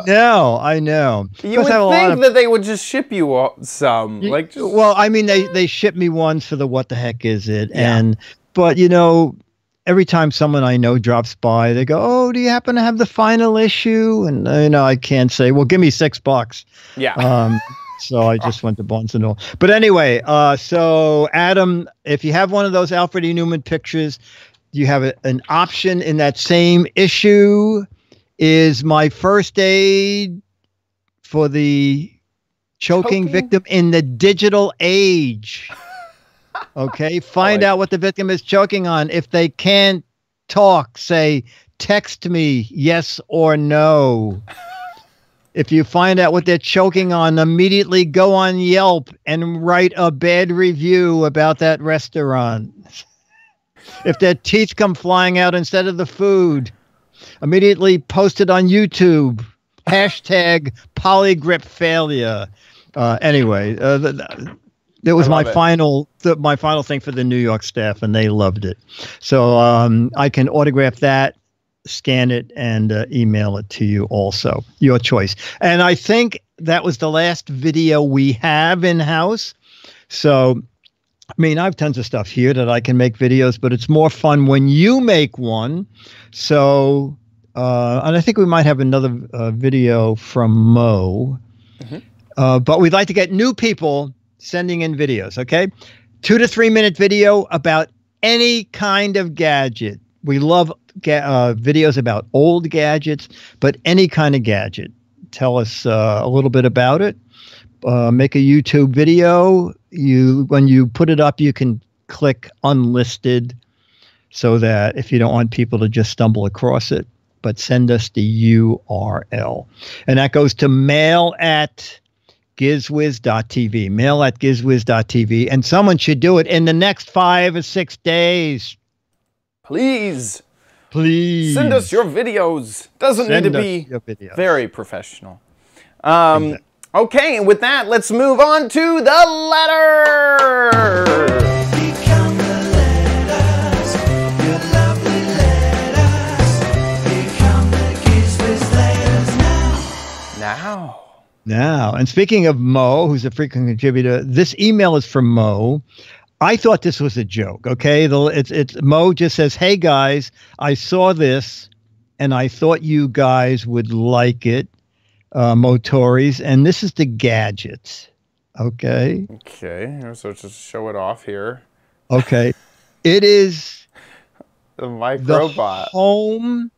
Speaker 2: no.
Speaker 1: I know.
Speaker 2: You would think that they would just ship you some.
Speaker 1: Well, I mean, they ship me ones for the what the heck is it?
Speaker 2: Yeah.
Speaker 1: But, you know, every time someone I know drops by, they go, oh, do you happen to have the final issue? And, you know, I can't say, well, give me $6.
Speaker 2: Yeah.
Speaker 1: So I just went to Barnes & Noble. But anyway, so Adam, if you have one of those Alfred E. Newman pictures, you have an option in that same issue is my first aid for the choking victim in the digital age. Okay. Find out what the victim is choking on. If they can't talk, say, text me yes or no. If you find out what they're choking on, immediately go on Yelp and write a bad review about that restaurant. If their teeth come flying out instead of the food, immediately post it on YouTube. Hashtag polygrip failure. Anyway, that was my final thing for the New York staff, and they loved it. So I can autograph that, scan it, and email it to you also. Your choice. And I think that was the last video we have in-house. So I mean, I have tons of stuff here that I can make videos, but it's more fun when you make one. So, and I think we might have another video from Mo. Mm-hmm. But we'd like to get new people sending in videos, okay? 2 to 3 minute video about any kind of gadget. We love videos about old gadgets, but any kind of gadget. Tell us a little bit about it. Make a YouTube video. When you put it up, you can click unlisted so that if you don't want people to just stumble across it, but send us the URL. And that goes to mail@gizwiz.tv, mail@gizwiz.tv. And someone should do it in the next 5 or 6 days.
Speaker 2: Please.
Speaker 1: Please.
Speaker 2: Send us your videos. Doesn't need to be very professional. Exactly. Okay, and with that, let's move on to the letter.
Speaker 3: Become the letters, your lovely letters. Become the Giz Wiz letters
Speaker 2: now.
Speaker 1: And speaking of Mo, who's a frequent contributor, this email is from Mo. I thought this was a joke. Okay, it's Mo just says, "Hey guys, I saw this, and I thought you guys would like it." Motoris, and this is the gadgets. Okay.
Speaker 2: So just show it off here.
Speaker 1: Okay. It is
Speaker 2: the Microbot.
Speaker 1: The home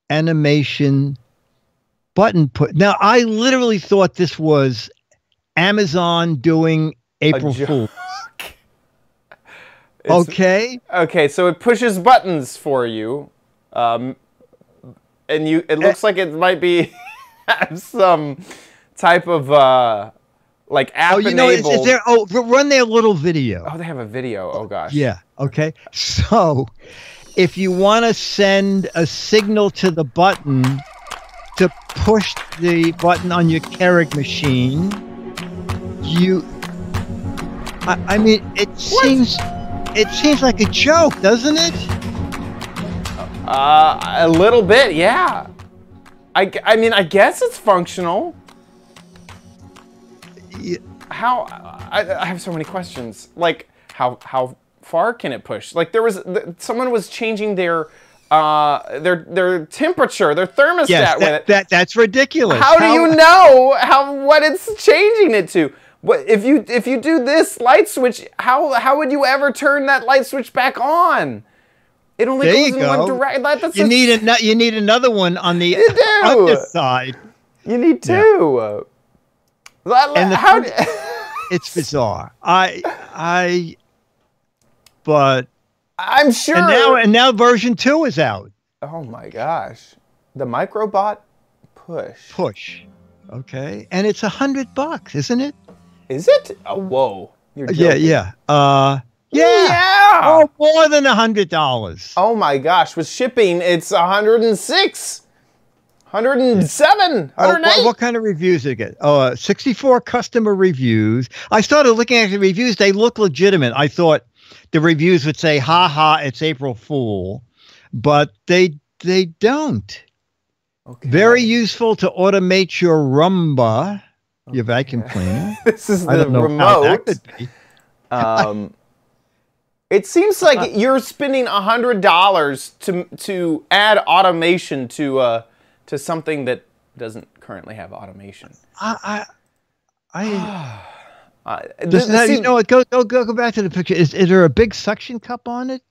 Speaker 1: animation button put. Now, I literally thought this was Amazon doing April Fool's. Okay.
Speaker 2: Okay, so it pushes buttons for you. And it looks like it might be have some type of like app enabled.
Speaker 1: Is there? Oh, run their little video.
Speaker 2: Oh, they have a video. Oh gosh.
Speaker 1: Yeah. Okay. So, if you want to send a signal to the button to push the button on your Keurig machine, I mean, it seems like a joke, doesn't it?
Speaker 2: A little bit, yeah. I mean, I guess it's functional.
Speaker 1: Yeah.
Speaker 2: How? I have so many questions. Like, how far can it push? Like, someone was changing their temperature, their thermostat with it.
Speaker 1: That's ridiculous.
Speaker 2: How do you know what it's changing it to? What if you do this light switch? How would you ever turn that light switch back on? It only
Speaker 1: There
Speaker 2: goes
Speaker 1: you
Speaker 2: in
Speaker 1: go.
Speaker 2: one direction.
Speaker 1: You need another one on the
Speaker 2: You do.
Speaker 1: underside.
Speaker 2: You need two.
Speaker 1: And
Speaker 2: How?
Speaker 1: It's bizarre. But
Speaker 2: I'm sure.
Speaker 1: and now version 2 is out.
Speaker 2: Oh my gosh, the Microbot push.
Speaker 1: Okay, and it's $100, isn't it?
Speaker 2: Is it? Oh, whoa. You're joking.
Speaker 1: Yeah.
Speaker 2: Yeah.
Speaker 1: Oh, more than $100.
Speaker 2: Oh my gosh, with shipping, it's 106, 107, 108.
Speaker 1: What kind of reviews did it get? 64 customer reviews. I started looking at the reviews. They look legitimate. I thought the reviews would say, "Ha ha, it's April Fool," but they don't.
Speaker 2: Okay.
Speaker 1: Very useful to automate your Roomba, your vacuum cleaner.
Speaker 2: This is
Speaker 1: I
Speaker 2: the
Speaker 1: don't know how that
Speaker 2: remote.
Speaker 1: could be.
Speaker 2: It seems like you're spending $100 to add automation to something that doesn't currently have automation.
Speaker 1: Go back to the picture. Is there a big suction cup on it?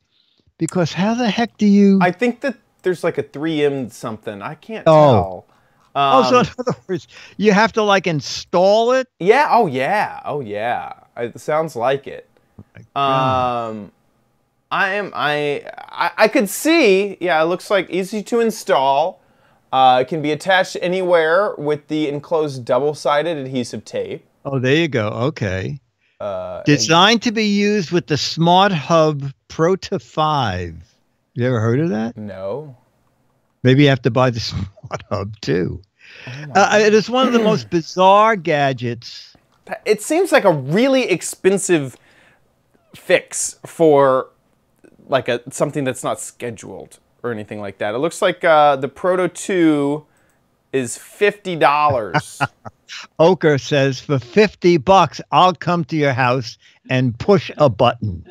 Speaker 1: Because how the heck do you?
Speaker 2: I think that there's like a 3M something. I can't tell.
Speaker 1: So in other words, you have to like install it.
Speaker 2: Yeah. Oh yeah. It sounds like it. I could see. Yeah, it looks like easy to install. It can be attached anywhere with the enclosed double-sided adhesive tape.
Speaker 1: Oh, there you go. Okay. Designed to be used with the Smart Hub Proto 5. You ever heard of that?
Speaker 2: No.
Speaker 1: Maybe you have to buy the Smart Hub too. It is one of the most bizarre gadgets.
Speaker 2: It seems like a really expensive fix for like something that's not scheduled or anything like that. It looks like the Proto 2 is $50.
Speaker 1: Ochre says, for $50, I'll come to your house and push a button.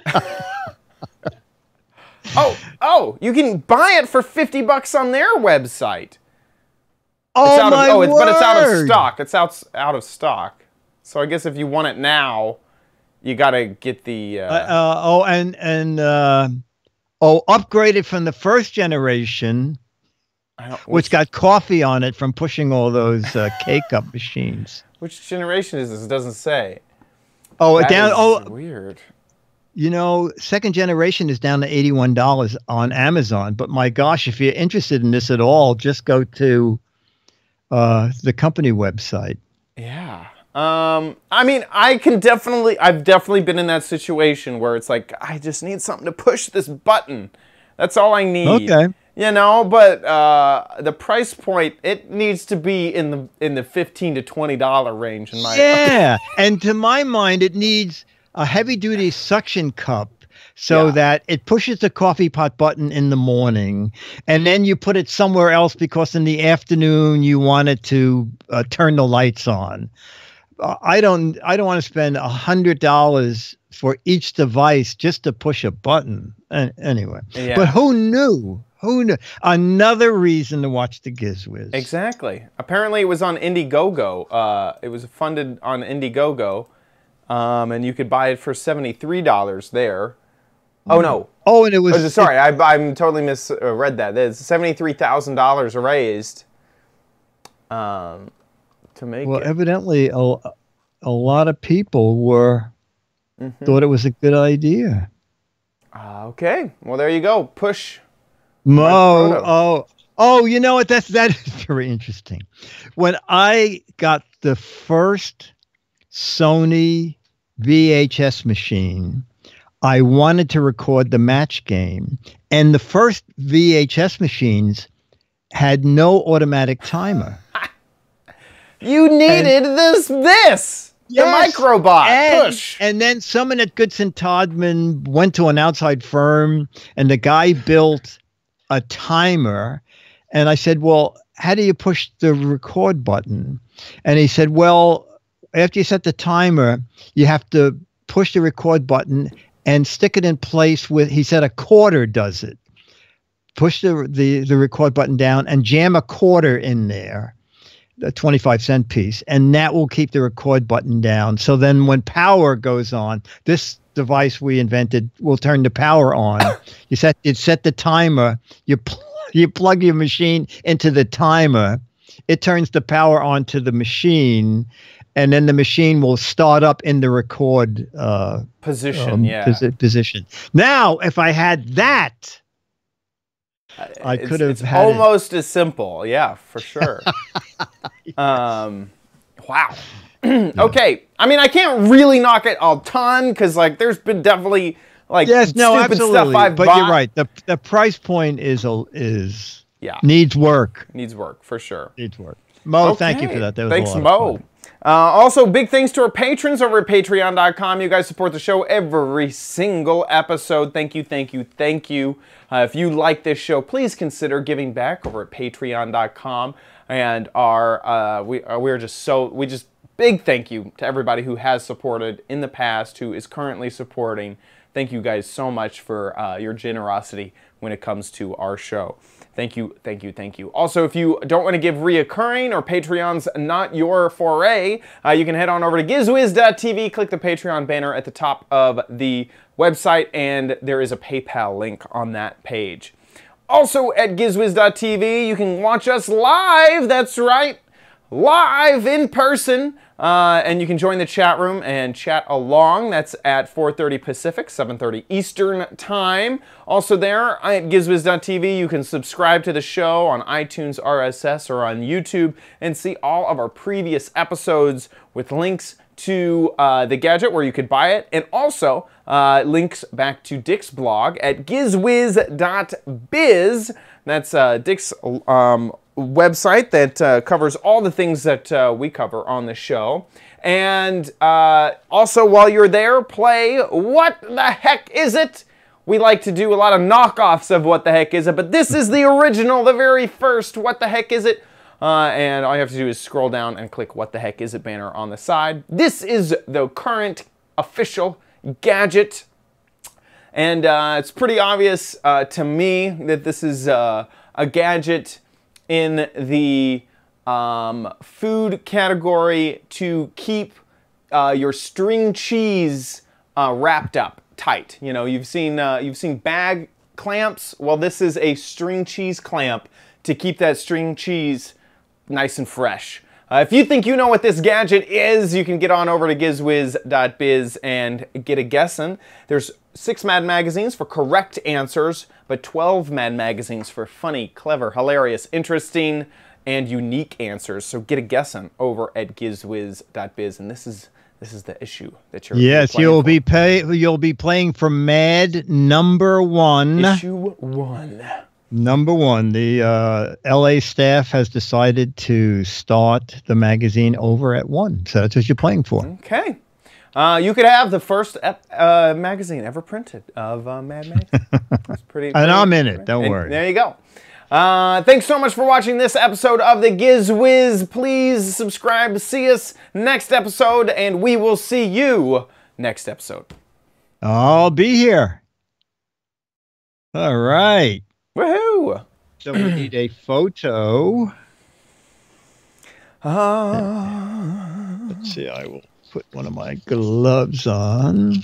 Speaker 2: Oh, you can buy it for $50 on their website.
Speaker 1: Oh,
Speaker 2: but it's out of stock. It's out of stock. So I guess if you want it now, you got to get the upgraded from the first generation, which got coffee on it from pushing all those K-cup machines. Which generation is this? It doesn't say.
Speaker 1: Weird. You know, second generation is down to $81 on Amazon. But my gosh, if you're interested in this at all, just go to the company website.
Speaker 2: Yeah. I mean, I've definitely been in that situation where it's like, I just need something to push this button. That's all I need.
Speaker 1: Okay.
Speaker 2: You know, but the price point, it needs to be in the $15 to $20 range in my
Speaker 1: Yeah, and to my mind, it needs a heavy-duty suction cup so that it pushes the coffee pot button in the morning, and then you put it somewhere else because in the afternoon you want it to turn the lights on. I don't want to spend $100 for each device just to push a button. Anyway, but who knew? Who knew? Another reason to watch the Giz Wiz.
Speaker 2: Exactly. Apparently, it was on Indiegogo. It was funded on Indiegogo, and you could buy it for $73 there. Oh no!
Speaker 1: Oh, and it was.
Speaker 2: Sorry, I'm totally misread that. There's $73,000 raised to make it.
Speaker 1: Evidently, a lot of people thought it was a good idea.
Speaker 2: Okay, well there you go. Push.
Speaker 1: You know what? That is very interesting. When I got the first Sony VHS machine, I wanted to record the match game, and the first VHS machines had no automatic timer.
Speaker 2: You needed this. Yes, the Microbot push.
Speaker 1: And then someone at Goodson Todman went to an outside firm, and the guy built a timer. And I said, well, how do you push the record button? And he said, well, after you set the timer, you have to push the record button and stick it in place with, he said, a quarter does it. Push the record button down and jam a quarter in there. a 25-cent piece, and that will keep the record button down. So then when power goes on, this device we invented will turn the power on. You set the timer. You plug your machine into the timer. It turns the power on to the machine, and then the machine will start up in the record
Speaker 2: position.
Speaker 1: Position. Now, if I had that, I could have had
Speaker 2: almost as simple. Yeah, for sure. Wow. Okay. I mean, I can't really knock it a ton because, like, there's been definitely like stupid stuff I've bought.
Speaker 1: But you're right. The price point is needs work.
Speaker 2: Needs work for sure.
Speaker 1: Needs work. Mo, thank you for that. That was
Speaker 2: Thanks,
Speaker 1: a lot
Speaker 2: Mo.
Speaker 1: of fun.
Speaker 2: Also, big thanks to our patrons over at patreon.com. You guys support the show every single episode. Thank you, thank you, thank you. If you like this show, please consider giving back over at patreon.com. And big thank you to everybody who has supported in the past, who is currently supporting. Thank you guys so much for your generosity when it comes to our show. Thank you, thank you, thank you. Also, if you don't want to give reoccurring or Patreon's not your foray, you can head on over to gizwiz.tv, click the Patreon banner at the top of the website, and there is a PayPal link on that page. Also, at gizwiz.tv, you can watch us live, that's right, live in person. And you can join the chat room and chat along. That's at 4:30 Pacific, 7:30 Eastern Time. Also there at gizwiz.tv, you can subscribe to the show on iTunes, RSS, or on YouTube and see all of our previous episodes with links to the gadget where you could buy it, and also links back to Dick's blog at gizwiz.biz. That's Dick's website that covers all the things that we cover on the show. And also, while you're there, play What the Heck Is It? We like to do a lot of knockoffs of What the Heck Is It, but this is the original, the very first What the Heck Is It? And all you have to do is scroll down and click What the Heck Is It banner on the side. This is the current official gadget. And it's pretty obvious to me that this is a gadget in the food category to keep your string cheese wrapped up tight. You know, you've seen bag clamps. Well, this is a string cheese clamp to keep that string cheese nice and fresh. If you think you know what this gadget is, you can get on over to gizwiz.biz and get a guessing. There's 6 Mad magazines for correct answers, but 12 Mad magazines for funny, clever, hilarious, interesting, and unique answers. So get a guessing over at gizwiz.biz, and this is the issue that you're
Speaker 1: you'll be playing for Mad number 1.
Speaker 2: Issue 1.
Speaker 1: Number 1, the LA staff has decided to start the magazine over at 1. So that's what you're playing for.
Speaker 2: Okay. You could have the first magazine ever printed of Mad Magazine. That's pretty.
Speaker 1: And I'm in it. Don't worry.
Speaker 2: There you go. Thanks so much for watching this episode of the Giz Wiz. Please subscribe. See us next episode, and we will see you next episode.
Speaker 1: I'll be here. All right.
Speaker 2: Woohoo!
Speaker 1: So we need a photo. Let's see. I will put one of my gloves on.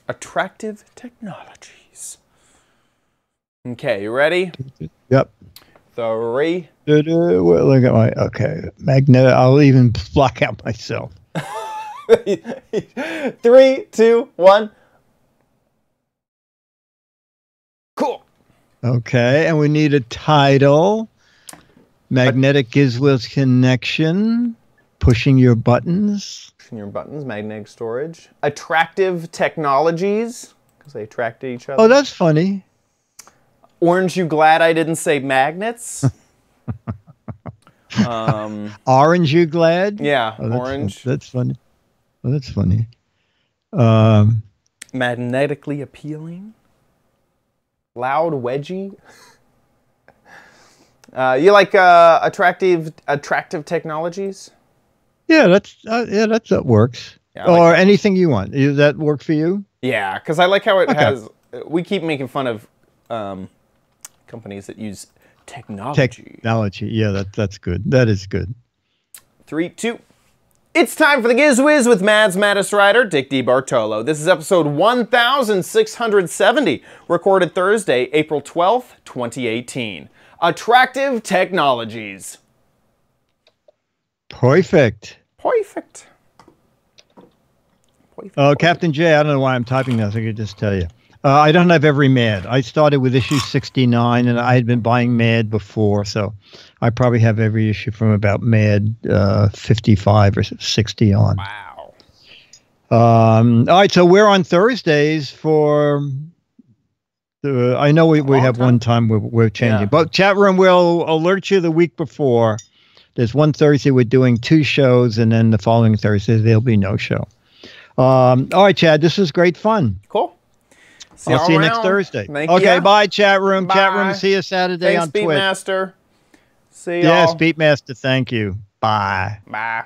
Speaker 2: Attractive technologies. Okay, you ready?
Speaker 1: Yep.
Speaker 2: 3.
Speaker 1: Well, look at my magnetic. I'll even block out myself.
Speaker 2: 3, 2, 1. Cool.
Speaker 1: Okay, and we need a title. Magnetic Giz Wiz connection. Pushing your buttons.
Speaker 2: Pushing your buttons. Magnetic storage. Attractive technologies, because they attract each other.
Speaker 1: Oh, that's funny.
Speaker 2: Orange, you glad I didn't say magnets?
Speaker 1: Orange, you glad?
Speaker 2: Yeah,
Speaker 1: oh,
Speaker 2: orange.
Speaker 1: That's funny. Oh, that's funny.
Speaker 2: Magnetically appealing. Loud wedgie. You like attractive technologies?
Speaker 1: Yeah, that works. Yeah, or anything you want. Does that work for you?
Speaker 2: Yeah, because I like how it has. We keep making fun of companies that use Technology.
Speaker 1: Yeah, that's good. That is good.
Speaker 2: 3, 2. It's time for the Giz Wiz with Mads Mattis writer Dick DeBartolo. This is episode 1670, recorded Thursday, April 12th, 2018. Attractive technologies.
Speaker 1: Perfect.
Speaker 2: Perfect.
Speaker 1: Captain J, I don't know why I'm typing this. I could just tell you. I don't have every Mad. I started with issue 69, and I had been buying Mad before, so I probably have every issue from about Mad 55 or 60 on.
Speaker 2: Wow.
Speaker 1: All right, so we're on Thursdays for... I know we have one time we're changing, but chat room will alert you the week before. There's one Thursday we're doing 2 shows, and then the following Thursday there'll be no show. All right, Chad, this was great fun.
Speaker 2: Cool.
Speaker 1: I'll see you next Thursday.
Speaker 2: Okay,
Speaker 1: bye, chat room.
Speaker 2: Bye.
Speaker 1: Chat room, see you Saturday on Twitch.
Speaker 2: Beatmaster. See y'all.
Speaker 1: Yes, Beatmaster, thank you. Bye.
Speaker 2: Bye.